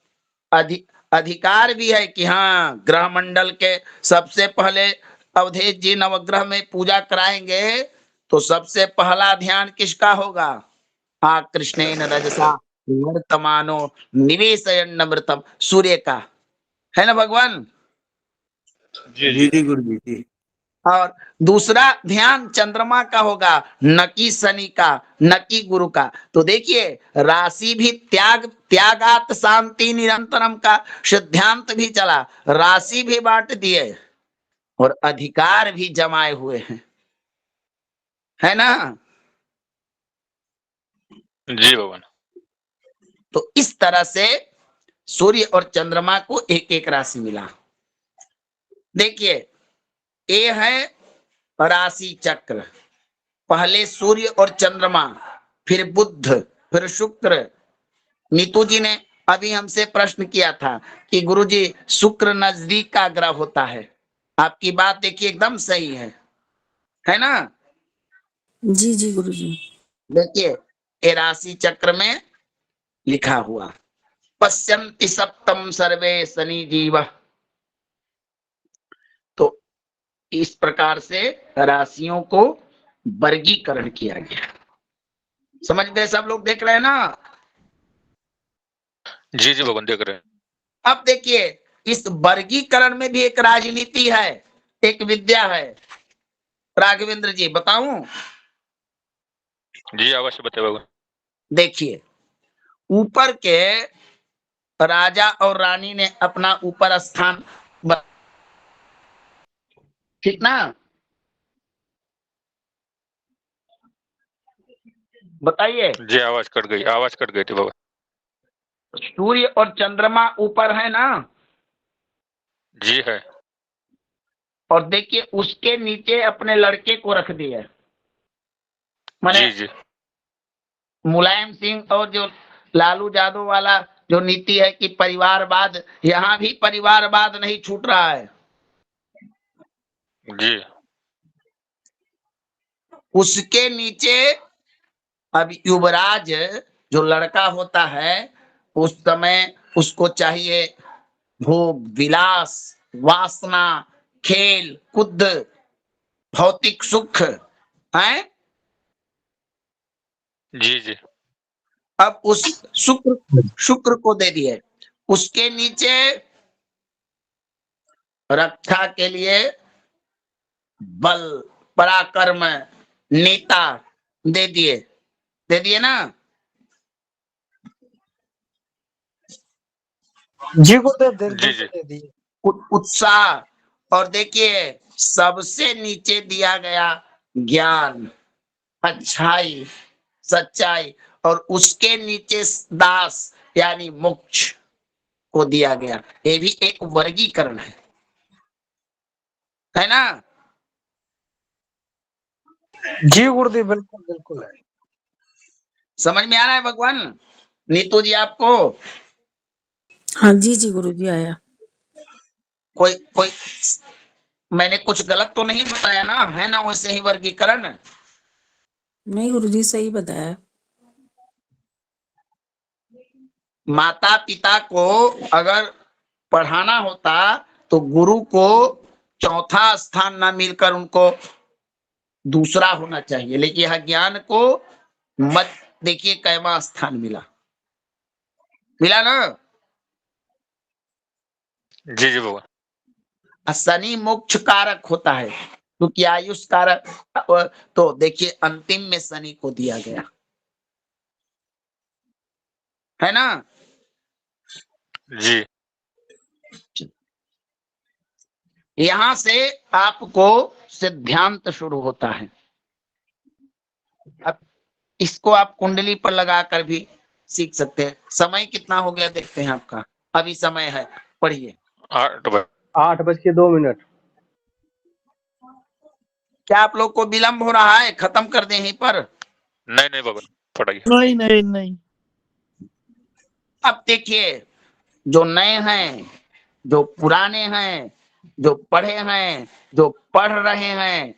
S1: अधिकार भी है कि हाँ, ग्रह मंडल के सबसे पहले अवधेश जी नवग्रह में पूजा कराएंगे तो सबसे पहला ध्यान किसका होगा? कृष्णेन रजसा वर्तमानो निवेशयन् अमृतम, सूर्य का, है ना भगवान?
S7: जी
S5: जी जी गुरु जी।
S1: और दूसरा ध्यान चंद्रमा का होगा, न कि शनि का, न कि गुरु का। तो देखिए, राशि भी त्यागात शांति निरंतरम का सिद्धांत भी चला, राशि भी बांट दिए और अधिकार भी जमाए हुए हैं, है ना?
S7: जी भगवान।
S1: तो इस तरह से सूर्य और चंद्रमा को एक एक राशि मिला। देखिए, ये है राशि चक्र, पहले सूर्य और चंद्रमा, फिर बुध, फिर शुक्र। नीतू जी ने अभी हमसे प्रश्न किया था कि गुरुजी शुक्र नजदीक का ग्रह होता है। आपकी बात देखिए एकदम सही है ना?
S6: जी जी गुरुजी।
S1: देखिए, ये राशि चक्र में लिखा हुआ, पश्यन्ति सप्तम सर्वे शनि जीव। तो इस प्रकार से राशियों को वर्गीकरण किया गया। समझ गए सब लोग? देख रहे हैं ना?
S7: जी जी भगवान, देख रहे हैं।
S1: अब देखिए, इस वर्गीकरण में भी एक राजनीति है, एक विद्या है। राघवेंद्र जी बताऊं?
S7: जी अवश्य बताइए भगवान।
S1: देखिए, ऊपर के राजा और रानी ने अपना ऊपर स्थान, ठीक ना? बताइए।
S7: जी आवाज कट गई थी भगवान।
S1: सूर्य और चंद्रमा ऊपर है ना?
S7: जी है।
S1: और देखिए, उसके नीचे अपने लड़के को रख दिया। माने
S7: जी जी
S1: मुलायम सिंह और जो लालू यादव वाला जो नीति है कि परिवारवाद, यहां भी परिवारवाद नहीं छूट रहा है।
S7: जी
S1: उसके नीचे अब युवराज जो लड़का होता है, उस समय उसको चाहिए भोग विलास, वासना, खेल कूद, भौतिक सुख है।
S7: जी जी
S1: अब उस शुक्र को दे दिए। उसके नीचे रक्षा के लिए बल, पराक्रम, नेता दे दिए ना?
S2: जी गुरुदेव
S7: जी
S2: बिल्कुल
S7: जी
S2: दे दिए।
S1: उत्साह। और देखिए, सबसे नीचे दिया गया ज्ञान, अच्छाई, सच्चाई, और उसके नीचे दास यानी मोक्ष को दिया गया। ये भी एक वर्गीकरण है ना?
S2: जी गुरुदेव बिल्कुल बिल्कुल है।
S1: समझ में आ रहा है भगवान? नीतू जी आपको?
S6: हाँ जी जी गुरुजी आया।
S1: कोई मैंने कुछ गलत तो नहीं बताया ना? है ना वैसे ही वर्गीकरण?
S6: नहीं गुरुजी सही बताया।
S1: माता पिता को अगर पढ़ाना होता तो गुरु को चौथा स्थान ना मिलकर उनको दूसरा होना चाहिए, लेकिन यह ज्ञान को मत देखिए कैवा स्थान मिला ना?
S7: जी जी भगवान।
S1: शनि मोक्ष कारक होता है क्योंकि आयुष कारक। तो देखिए, अंतिम में शनि को दिया गया, है ना?
S7: जी
S1: यहां से आपको सिद्धांत शुरू होता है। अब इसको आप कुंडली पर लगाकर भी सीख सकते हैं। समय कितना हो गया देखते हैं आपका? अभी समय है, पढ़िए।
S4: 8:02।
S1: क्या आप लोग को विलंब हो रहा है? खत्म कर दें यहीं पर?
S7: नहीं नहीं भगवान, पढ़ाइए।
S2: नहीं नहीं नहीं।
S1: अब देखिए, जो नए हैं, जो पुराने हैं, जो पढ़े हैं, जो पढ़ रहे हैं,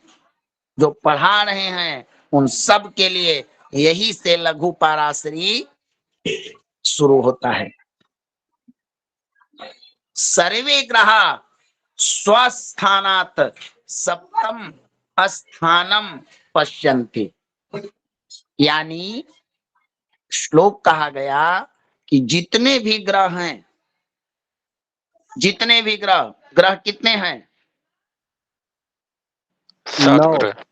S1: जो पढ़ा रहे हैं, उन सब के लिए यही से लघु पाराशरी शुरू होता है। सर्वे ग्रहा स्वस्थानात सप्तम स्थानम पश्यन्ति। यानी श्लोक कहा गया कि जितने भी ग्रह हैं, जितने भी ग्रह, ग्रह कितने हैं?
S7: 7
S4: 9
S7: ग्रह।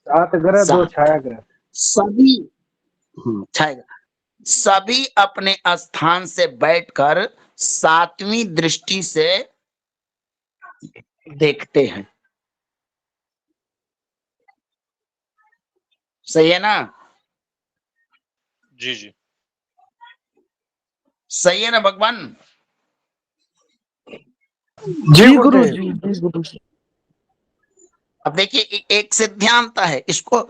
S4: 7 ग्रह 2
S1: सात।
S4: छाया ग्रह।
S1: सभी छाएगा, सभी अपने स्थान से बैठकर सातवीं दृष्टि से देखते हैं। सही है ना?
S7: जी जी।
S1: सही है ना भगवान?
S2: जी
S6: जी
S2: गुरुदेव।
S6: गुरुजी, जी गुरुजी।
S1: अब देखिए, एक सिद्धांत है, इसको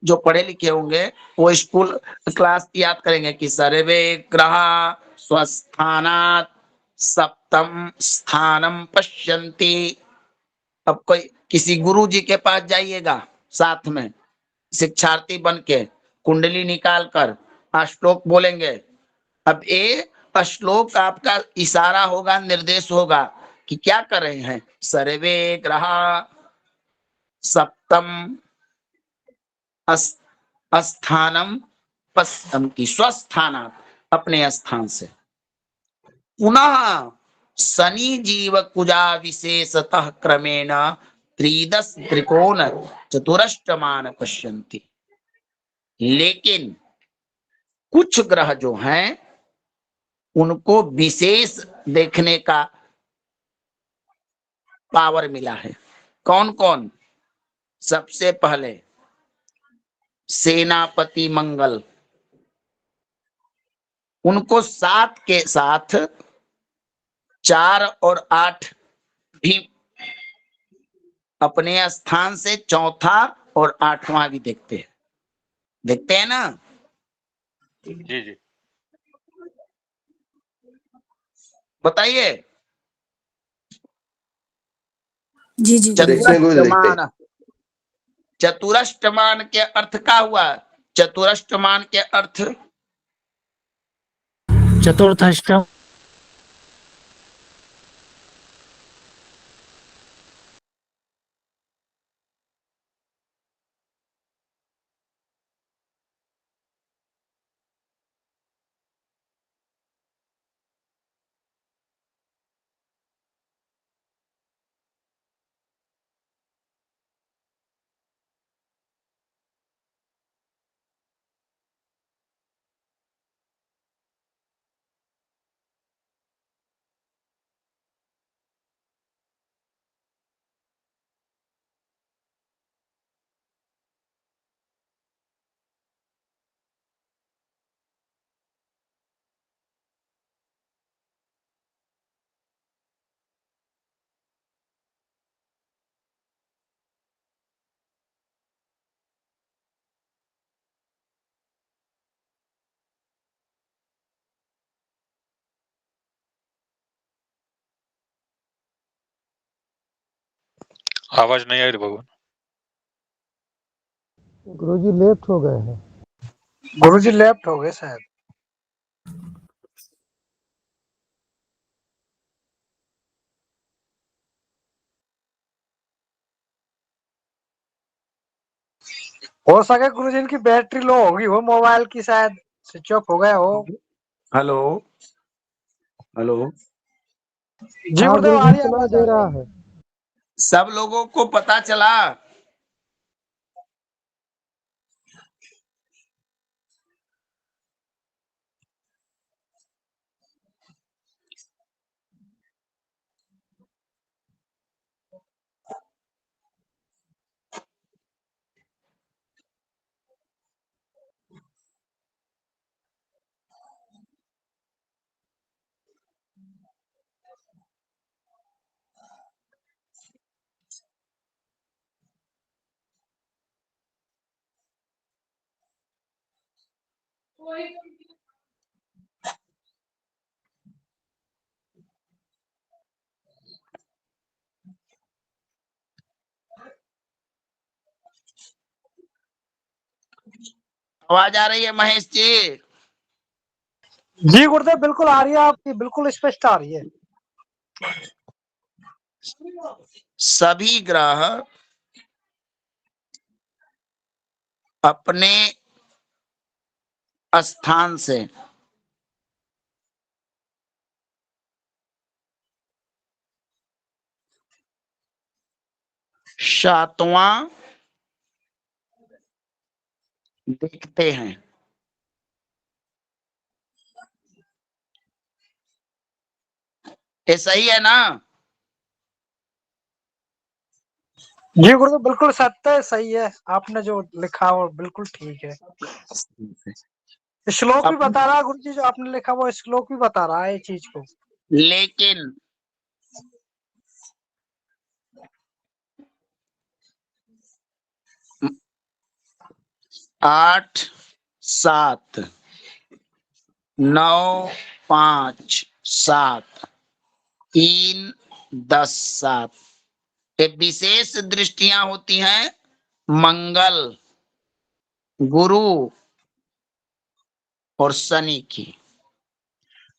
S1: जो पढ़े लिखे होंगे वो स्कूल क्लास याद करेंगे कि सर्वे ग्रह स्वस्थानात सप्तम स्थानम पश्यन्ति। अब कोई किसी गुरु जी के पास जाइएगा, साथ में शिक्षार्थी बन के कुंडली निकाल कर श्लोक बोलेंगे। अब ये श्लोक आपका इशारा होगा, निर्देश होगा कि क्या कर रहे हैं। सर्वे ग्रह सप्तम स्थानम पश्यन्ति, स्वस्थानात, अपने स्थान से। पुनः शनि जीव कुजा विशेषतः क्रमेण त्रिदश त्रिकोण चतुरष्टमान पश्यन्ति। लेकिन कुछ ग्रह जो हैं उनको विशेष देखने का पावर मिला है। कौन कौन? सबसे पहले सेनापति मंगल, उनको 7 के साथ 4 और 8 भी अपने स्थान से चौथा और 8वां भी देखते हैं। देखते हैं ना?
S7: जी जी।
S1: बताइए।
S6: जी जी
S3: देखते हैं गुरुजी, देखते हैं।
S1: चतुरष्टमान, चतुरष्टमान के अर्थ क्या हुआ? चतुरष्टमान के अर्थ
S2: चतुर्थाष्टम।
S7: आवाज नहीं आ रही भगवान।
S4: गुरुजी लेफ्ट हो गए हैं।
S2: गुरुजी लेफ्ट हो गए शायद। हो सके गुरुजी इनकी बैटरी लो होगी, वो मोबाइल की शायद स्विच ऑफ हो गया हो।
S1: हेलो हेलो,
S2: जी
S4: हाँ
S2: गुरुदेव, आ
S4: गुरुजी
S2: रही है,
S4: सुनाई
S2: आवाज आ
S4: दे
S2: रही
S4: रहा
S2: है।
S4: है।
S1: सब लोगों को पता चला? आवाज आ रही है महेश जी?
S2: जी गुरुदेव बिल्कुल आ रही है आपकी, बिल्कुल स्पष्ट आ रही है।
S1: सभी ग्रह अपने स्थान से सातवां देखते हैं। ये सही है ना?
S2: जी गुरुदेव बिल्कुल सत्य है, सही है, आपने जो लिखा वो बिल्कुल ठीक है। श्लोक भी बता रहा है गुरु जी, जो आपने लिखा वो श्लोक भी बता रहा है ये चीज को।
S1: लेकिन आठ सात 9 5 7 3 10 7 ये विशेष दृष्टियां होती हैं मंगल, गुरु और शनि की।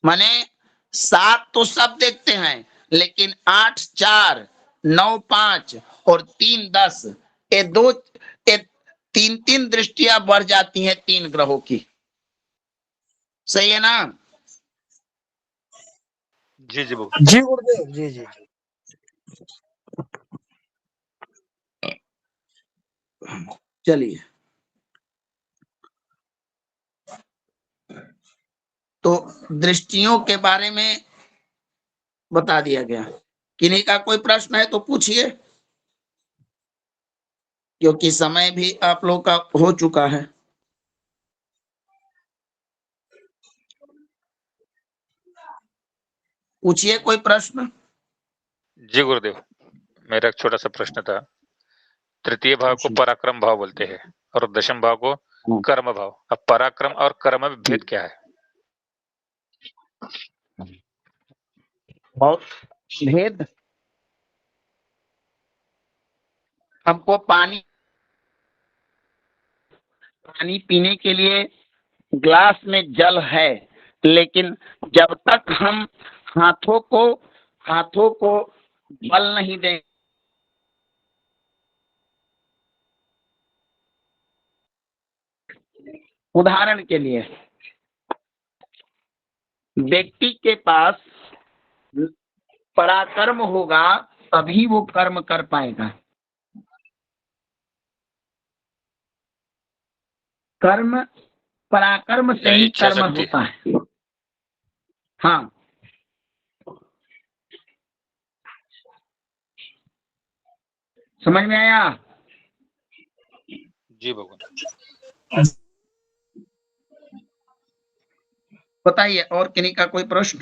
S1: माने 7 तो सब देखते हैं, लेकिन 8 4 9 5 और 3 10 ये दो ये 3 दृष्टियां बढ़ जाती हैं 3 ग्रहों की। सही है ना?
S7: जी जी बाबू।
S2: जी गुरुदेव, जी जी जी।
S1: चलिए, तो दृष्टियों के बारे में बता दिया गया। किन्हीं का कोई प्रश्न है तो पूछिए, क्योंकि समय भी आप लोग का हो चुका है। पूछिए कोई प्रश्न।
S7: जी गुरुदेव, मेरा एक छोटा सा प्रश्न था। तृतीय भाव को पराक्रम भाव बोलते हैं और दशम भाव को कर्म भाव। अब पराक्रम और कर्म में भेद क्या है?
S1: बहुत भेद। हमको पानी पीने के लिए ग्लास में जल है, लेकिन जब तक हम हाथों को बल नहीं देंगे, उदाहरण के लिए व्यक्ति के पास पराक्रम होगा तभी वो कर्म कर पाएगा। कर्म पराक्रम से ही
S7: इच्छा
S1: कर्म
S7: शक्ति।
S1: होता है। हाँ, समझ में आया?
S7: जी भगवान।
S1: बताइए और किन्हीं का कोई प्रश्न?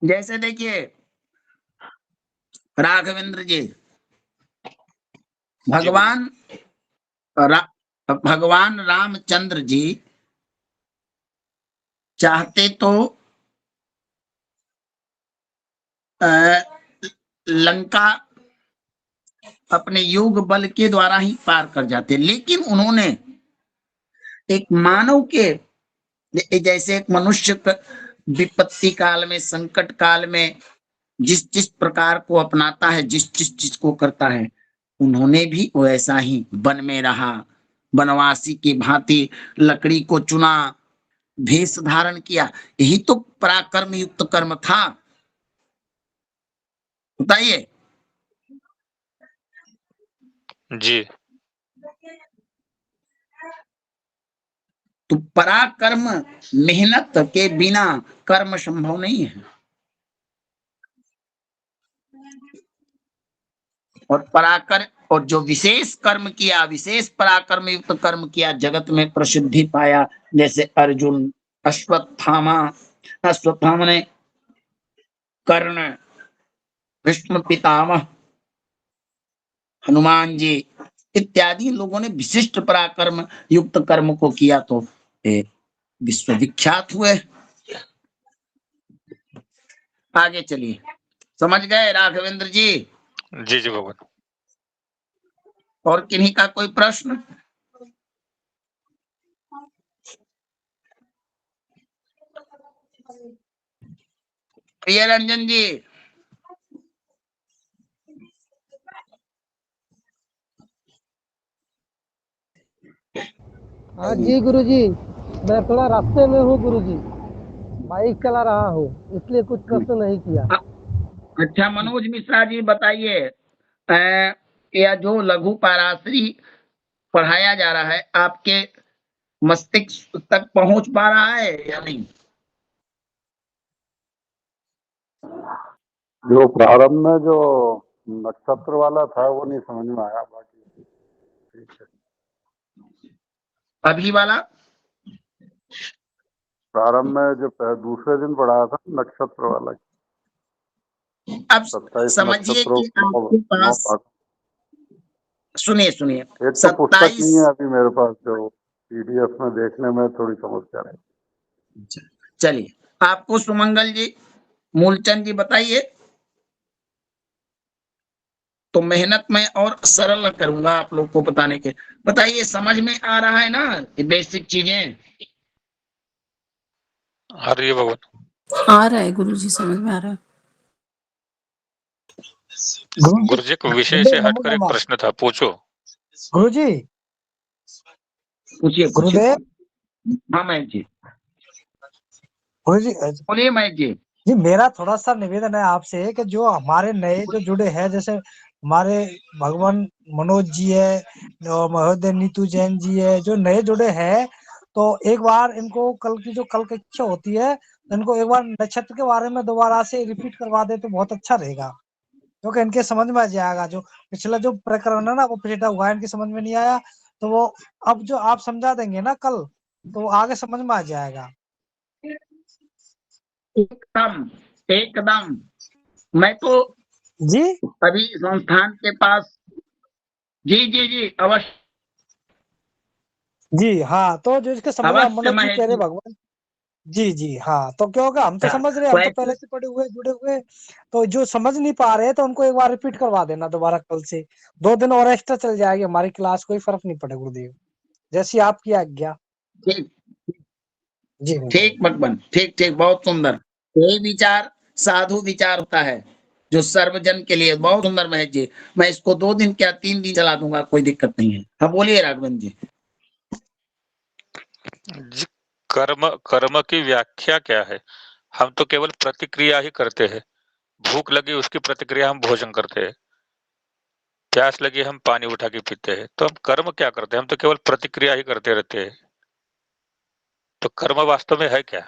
S1: जैसे देखिए राघवेंद्र जी, भगवान रामचंद्र जी चाहते तो लंका अपने योग बल के द्वारा ही पार कर जाते, लेकिन उन्होंने एक मानव के जैसे एक मनुष्य विपत्ति काल में, संकट काल में जिस जिस प्रकार को अपनाता है, जिस जिस चीज को करता है, उन्होंने भी वैसा ही वन में रहा, वनवासी की भांति लकड़ी को चुना, भेष धारण किया। यही तो पराक्रम युक्त कर्म था। बताइए।
S7: जी
S1: तो पराक्रम, मेहनत के बिना कर्म संभव नहीं है। और पराक्रम और जो विशेष कर्म किया, विशेष पराक्रम युक्त कर्म किया, जगत में प्रसिद्धि पाया, जैसे अर्जुन, अश्वत्थामा ने कर्ण, भीष्म पितामह, हनुमान जी इत्यादि लोगों ने विशिष्ट पराक्रम युक्त कर्म को किया, तो विश्व विख्यात हुए। आगे चलिए, समझ गए राघवेंद्र जी?
S7: जी जी भगवान।
S1: और किन्हीं का कोई प्रश्न? प्रिय रंजन जी।
S8: हाँ जी गुरुजी, मैं थोड़ा रास्ते में हूँ गुरुजी, बाइक चला रहा हूँ, इसलिए कुछ प्रश्न नहीं किया।
S1: अच्छा मनोज मिश्रा जी बताइए, यह जो लघु पराशरी पढ़ाया जा रहा है आपके मस्तिष्क तक पहुंच पा रहा है या नहीं?
S9: जो प्रारंभ में जो नक्षत्र वाला था वो नहीं समझ में आया, बाकी ठीक है।
S1: अभी वाला
S9: प्रारंभ में जो दूसरे दिन पढ़ाया था नक्षत्र वाला,
S1: अब
S9: 27
S1: समझिए
S9: नक्षत्रों
S1: कि
S9: के
S1: आपके
S9: 9
S1: पास,
S9: भाग।
S1: सुनिए सुनिए,
S9: एक तो पुस्तक
S1: 27।
S9: नहीं है अभी मेरे पास, जो पीडीएफ में देखने में थोड़ी समस्या है।
S1: चलिए आपको सुमंगल जी, मूलचंद जी बताइए, तो मेहनत में और सरल करूंगा आप लोग को बताने के। बताइए समझ में आ रहा है ना ये बेसिक चीजें?
S7: आ रही है भगवान।
S6: आ रहा है गुरुजी, समझ में आ रहा है।
S7: गुरुजी को विषय से हटकर एक प्रश्न था, पूछो।
S2: गुरुजी,
S1: पूछिए पूछिए।
S2: गुरुदेव,
S1: हाँ महेश जी
S2: गुरुजी
S1: बोलिए। महेश जी
S2: जी, मेरा थोड़ा सा निवेदन है आपसे कि जो हमारे नए जो जुड़े हैं, जैसे हमारे भगवान मनोज जी है और महोदय नीतू जैन जी है, जो नए जुड़े हैं, तो एक बार इनको कल की जो कल कक्षा होती है, तो इनको एक बार नक्षत्र के बारे में दोबारा से रिपीट करवा दे तो बहुत अच्छा रहेगा, क्योंकि इनके समझ में आ जाएगा। जो पिछला जो प्रकरण है ना वो पिछड़ा हुआ है, इनकी समझ में नहीं आया, तो वो अब जो आप समझा देंगे ना कल, तो वो आगे समझ में आ जाएगा।
S1: एकदम एकदम। मैं तो
S2: जी
S1: अभी संस्थान के पास, जी जी जी अवश्य
S2: जी हाँ, तो जो इसके समझ में
S1: अवश्य
S2: मनोज जी
S1: महेश
S2: कह रहे
S1: जी।
S2: भगवान, जी जी हाँ, तो क्या होगा, हम तो समझ रहे हैं, हम तो
S1: वैसे
S2: पहले से पढ़े हुए जुड़े हुए, तो जो समझ नहीं पा रहे तो उनको एक बार रिपीट करवा देना दोबारा कल से, 2 दिन और एक्स्ट्रा चल जाएगी हमारी क्लास, कोई फर्क नहीं पड़े गुरुदेव, जैसी आपकी आज्ञा।
S1: ठीक
S2: जी गुरुदेव।
S1: ठीक भगवान, ठीक ठीक, बहुत सुंदर। यही विचार साधु विचार होता है जो सर्वजन के लिए। बहुत सुंदर महेश जी, मैं इसको 2 दिन क्या 3 दिन चला दूंगा, कोई दिक्कत नहीं है। हाँ बोलिए राघवेंद्र जी।
S7: जी, कर्म कर्म की व्याख्या क्या है? हम तो केवल प्रतिक्रिया ही करते हैं। भूख लगी उसकी प्रतिक्रिया हम भोजन करते हैं, प्यास लगी हम पानी उठा के पीते हैं। तो हम कर्म क्या करते हैं? हम तो केवल प्रतिक्रिया ही करते रहते हैं। तो कर्म वास्तव में है क्या?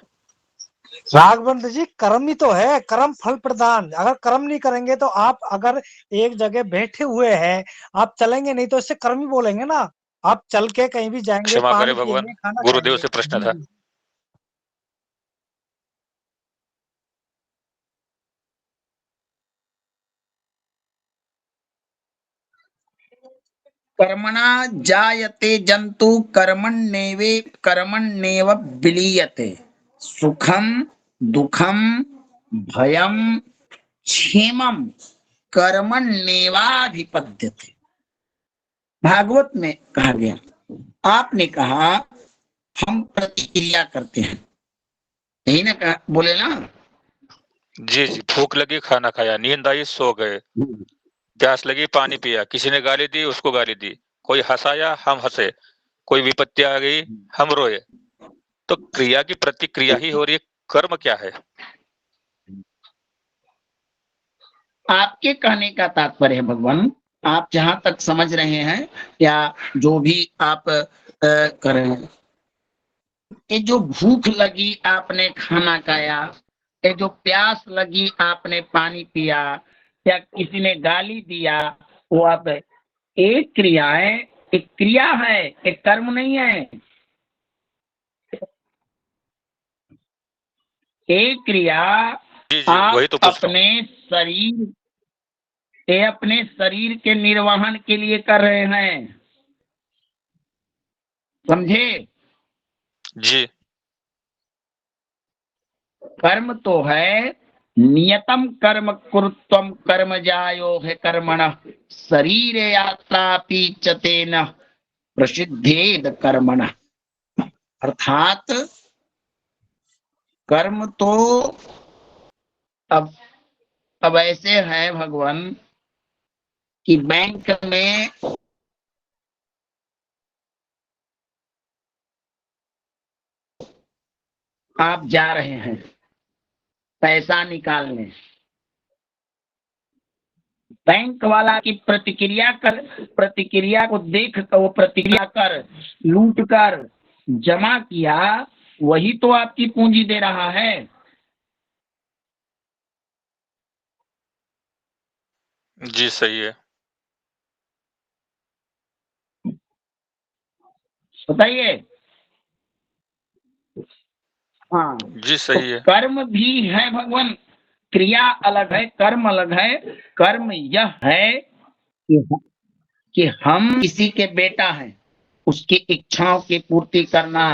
S2: राघवेंद्र जी, कर्म ही तो है, कर्म फल प्रदान। अगर कर्म नहीं करेंगे तो आप अगर एक जगह बैठे हुए हैं, आप चलेंगे नहीं, तो इससे कर्म ही बोलेंगे ना। आप चल के कहीं भी जाएंगे,
S7: क्षमा
S2: पानी
S7: करें भगवान,
S2: पिएंगे, खाना
S7: गुरुदेव
S2: खाएंगे।
S7: से प्रश्न
S2: जी
S7: था।
S2: जी।
S1: कर्मणा जायते जंतु कर्मण्येव विलीयते। सुखम दुखम भयम क्षेमम कर्मण्येवाधिपद्यते। भागवत में कहा गया। आपने कहा हम प्रतिक्रिया करते हैं, यही ना कहा, बोले ना?
S7: जी जी, भूख लगी खाना खाया, नींद आई सो गए, प्यास लगी पानी पिया, किसी ने गाली दी उसको गाली दी, कोई हंसाया हम हंसे, कोई विपत्ति आ गई हम रोए। तो क्रिया की प्रतिक्रिया ही हो रही है। कर्म क्या है?
S1: आपके कहने का तात्पर्य है भगवान, आप जहां तक समझ रहे हैं या जो भी आप कर रहे हैं, ये जो भूख लगी आपने खाना खाया, ये जो प्यास लगी आपने पानी पिया, या किसी ने गाली दिया, वो आप, एक क्रिया है, एक क्रिया है, एक कर्म नहीं है। एक क्रिया
S7: जी जी, वही
S1: आप
S7: तो पूछ रहा हूँ।
S1: अपने शरीर, ये अपने शरीर के निर्वहन के लिए कर रहे हैं, समझे?
S7: जी
S1: कर्म तो है नियतम कर्म कुरुत्वम कर्म जायो है कर्मण शरीर यात्रापि चतेन प्रसिद्धेद कर्मण। अर्थात कर्म तो अब ऐसे है भगवान कि बैंक में आप जा रहे हैं पैसा निकालने, बैंक वाला की प्रतिक्रिया को देख कर, वो प्रतिक्रिया कर लूट कर जमा किया, वही तो आपकी पूंजी दे रहा है।
S7: जी सही है।
S1: बताइए। हाँ,
S7: जी सही है।
S1: कर्म भी है भगवान, क्रिया अलग है, कर्म अलग है। कर्म यह है कि हम किसी के बेटा हैं, उसकी इच्छाओं की पूर्ति करना,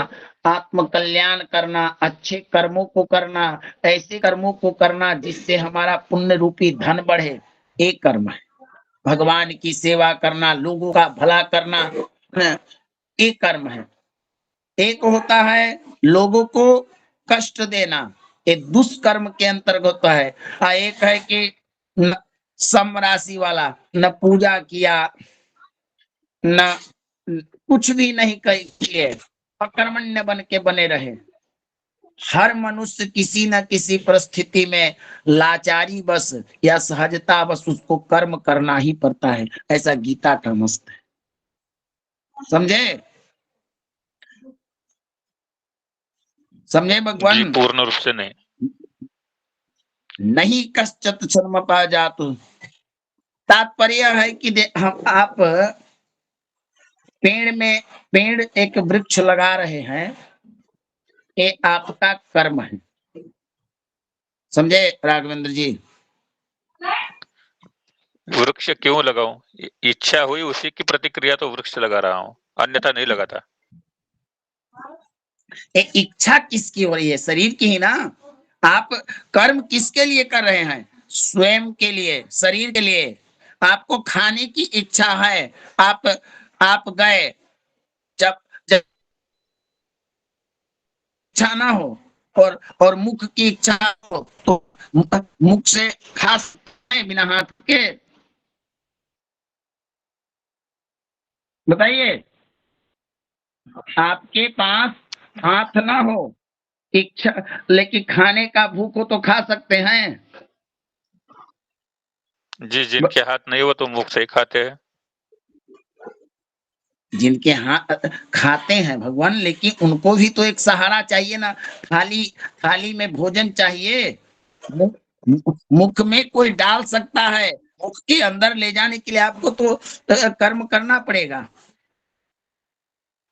S1: आत्म कल्याण करना, अच्छे कर्मों को करना, ऐसे कर्मों को करना जिससे हमारा पुण्य रूपी धन बढ़े, एक कर्म है। भगवान की सेवा करना, लोगों का भला करना, एक कर्म है। एक होता है लोगों को कष्ट देना, एक दुष्कर्म के अंतर्गत होता है। एक है कि न सम राशि वाला, न पूजा किया, न कुछ भी नहीं किए, अकर्मण्य बन के बने रहे। हर मनुष्य किसी न किसी परिस्थिति में लाचारी बस या सहजता बस उसको कर्म करना ही पड़ता है, ऐसा गीता का मस्त है। समझे? समझे
S7: जी
S1: भगवान?
S7: पूर्ण रूप से नहीं।
S1: नहीं कश्चित शर्मपा जातु। तात्पर्य है कि हम आप पेड़ एक वृक्ष लगा रहे हैं, ये आपका कर्म है। समझे राघवेंद्र जी?
S7: वृक्ष क्यों लगाऊं? इच्छा हुई उसी की प्रतिक्रिया तो वृक्ष लगा रहा हूँ, अन्यथा नहीं लगाता।
S1: ये इच्छा किसकी हो रही है? शरीर की ही ना। आप कर्म किसके लिए कर रहे हैं? स्वयं के लिए, शरीर के लिए। आपको खाने की इच्छा है, आप गए, जब जब इच्छा ना हो और मुख की इच्छा हो तो मुख से खा सकते हैं बिना हाथ के? बताइए। आपके पास हाथ ना हो, इच्छा, लेकिन खाने का भूख हो तो खा सकते हैं।
S7: जी जिनके हाथ नहीं हो तो मुख से ही खाते हैं।
S1: जिनके हाथ खाते हैं भगवान, लेकिन उनको भी तो एक सहारा चाहिए ना। थाली में भोजन चाहिए, मुख में कोई डाल सकता है, मुख के अंदर ले जाने के लिए आपको तो कर्म करना पड़ेगा।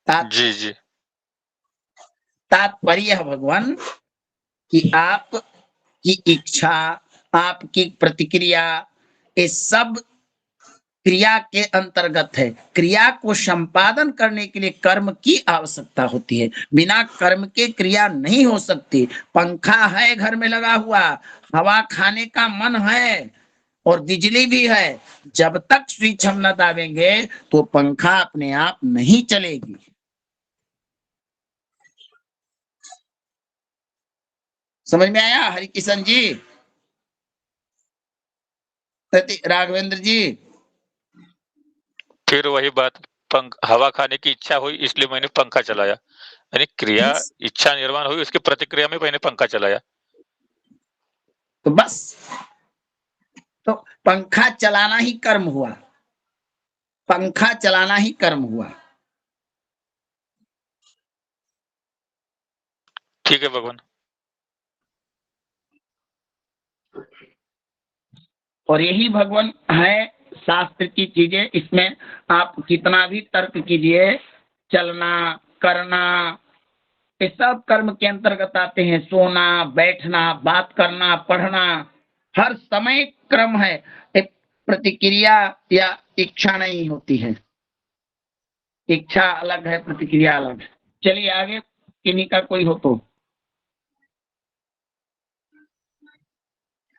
S7: जी जी
S1: तात्पर्य है भगवान कि आपकी इच्छा, आपकी प्रतिक्रिया, ये सब क्रिया के अंतर्गत है। क्रिया को संपादन करने के लिए कर्म की आवश्यकता होती है, बिना कर्म के क्रिया नहीं हो सकती। पंखा है घर में लगा हुआ, हवा खाने का मन है और बिजली भी है, जब तक स्विच हम न दाबेंगे तो पंखा अपने आप नहीं चलेगी। समझ में आया हरिकिशन जी, राघवेंद्र जी?
S7: फिर वही बात, हवा खाने की इच्छा हुई इसलिए मैंने पंखा चलाया, यानी क्रिया इच्छा निर्माण हुई उसकी प्रतिक्रिया में मैंने पंखा चलाया।
S1: तो बस, तो पंखा चलाना ही कर्म हुआ, पंखा चलाना ही कर्म हुआ।
S7: ठीक है भगवान।
S1: और यही भगवान है शास्त्र की चीजें। इसमें आप कितना भी तर्क कीजिए, चलना, करना, ये सब कर्म के अंतर्गत आते हैं। सोना, बैठना, बात करना, पढ़ना, हर समय क्रम है। एक प्रतिक्रिया या इच्छा नहीं होती है। इच्छा अलग है, प्रतिक्रिया अलग है। चलिए आगे, किन्हीं का कोई हो तो।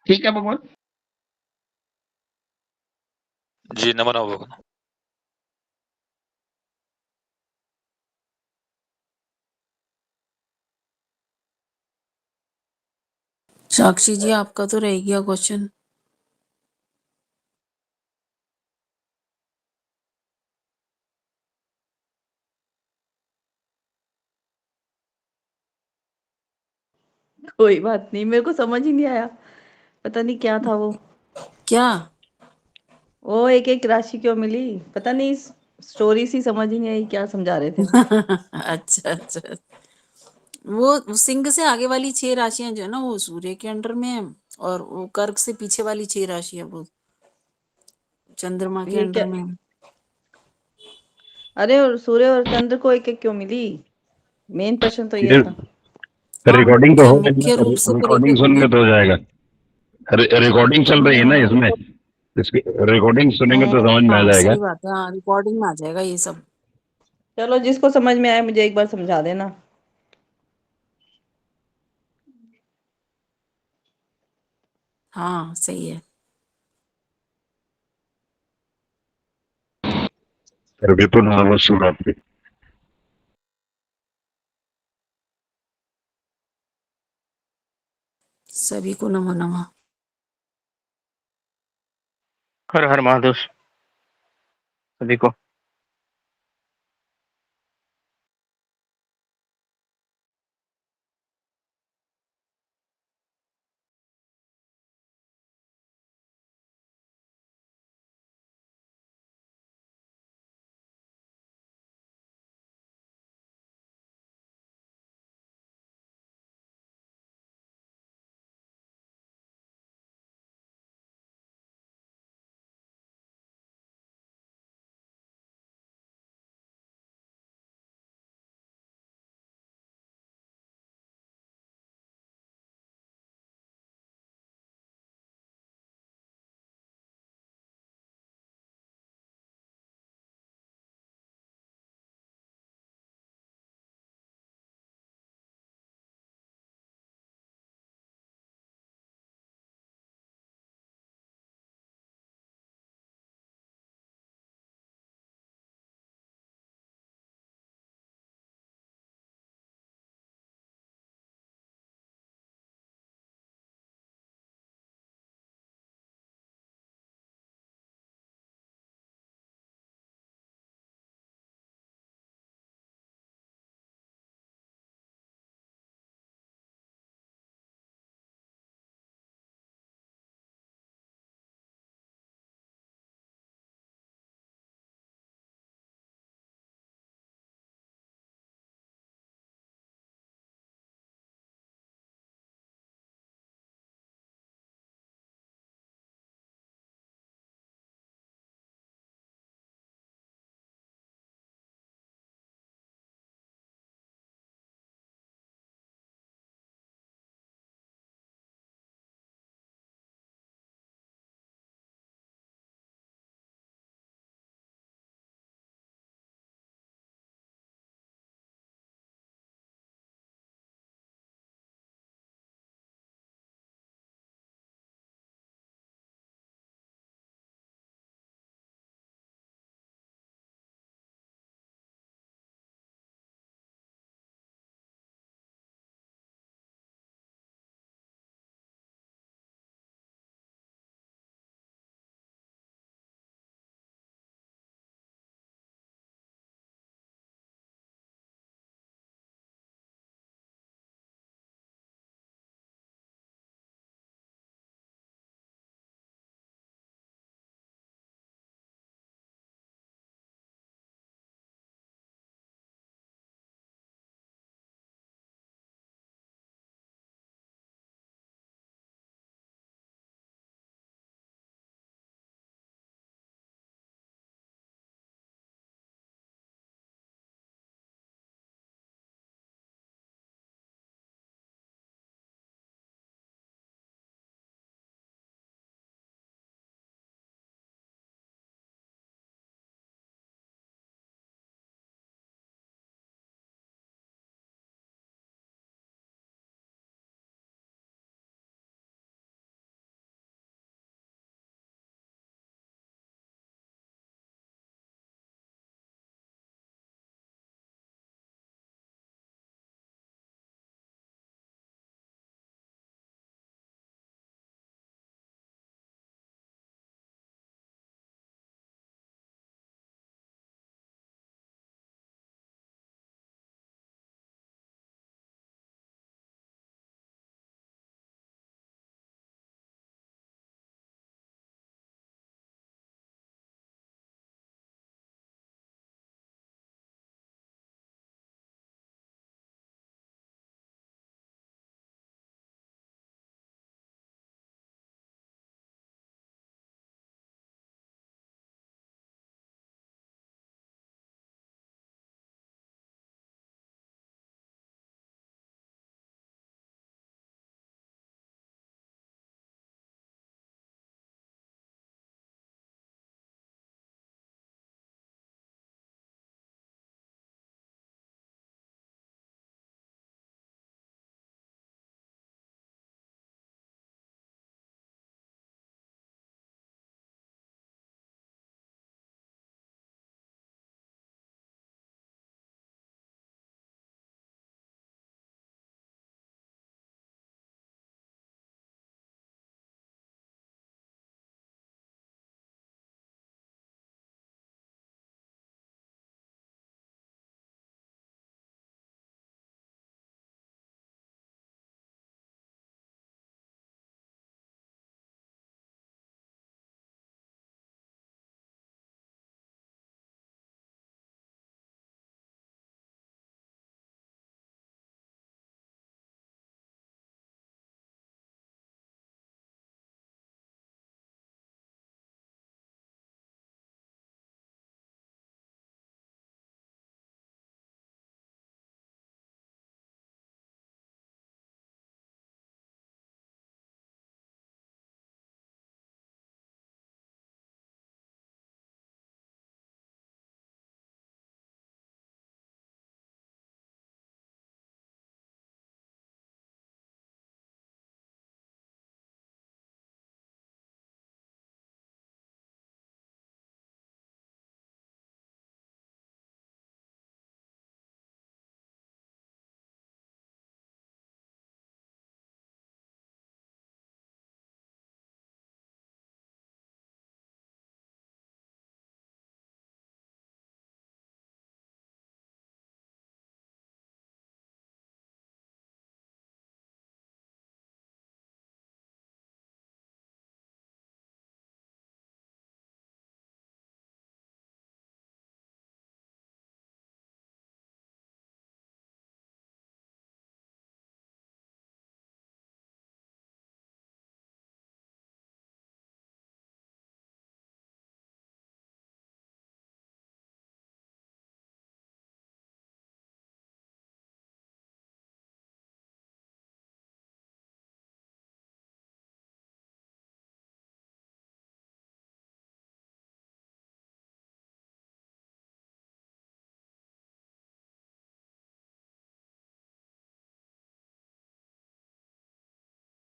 S1: ठीक है भगवान।
S7: जी नमो नमो भगवान।
S6: साक्षी जी आपका तो रह गया क्वेश्चन।
S10: कोई बात नहीं, मेरे को समझ ही नहीं आया, पता नहीं क्या था वो।
S6: क्या?
S10: वो एक एक राशि क्यों मिली, पता नहीं, स्टोरी सी समझ ही नहीं आई, क्या समझा रहे थे।
S6: अच्छा अच्छा, वो सिंह से आगे वाली 6 राशियां जो है ना वो सूर्य के अंडर में है, और वो कर्क से पीछे वाली 6 राशियां वो चंद्रमा के
S10: ये
S6: अंडर
S10: क्या,
S6: में है।
S10: अरे और सूर्य और चंद्र को एक एक क्यों मिली, मेन प्रश्न तो ये
S11: ये
S10: था।
S6: हाँ
S11: रिकॉर्डिंग तो हो
S6: मुख्य रूप से फिर एक
S11: रिकॉर्डिंग
S6: एक
S11: सुनेंगे
S6: होगी।
S11: तो हो जाएगा। रिकॉर्डिंग चल रही है ना इसमें, इसकी रिकॉर्डिंग सुनेंगे तो समझ में आ
S6: हाँ
S11: जाएगा।
S6: सही बात है, हाँ रिकॉर्डिंग में आ जाएगा ये सब।
S10: चलो जिसको समझ में आए मुझे एक बार समझा देना।
S6: हाँ सही है।
S11: विपुल नमस्कार।
S6: सभी को नमो नमः।
S5: हर हर महादेव सभी को।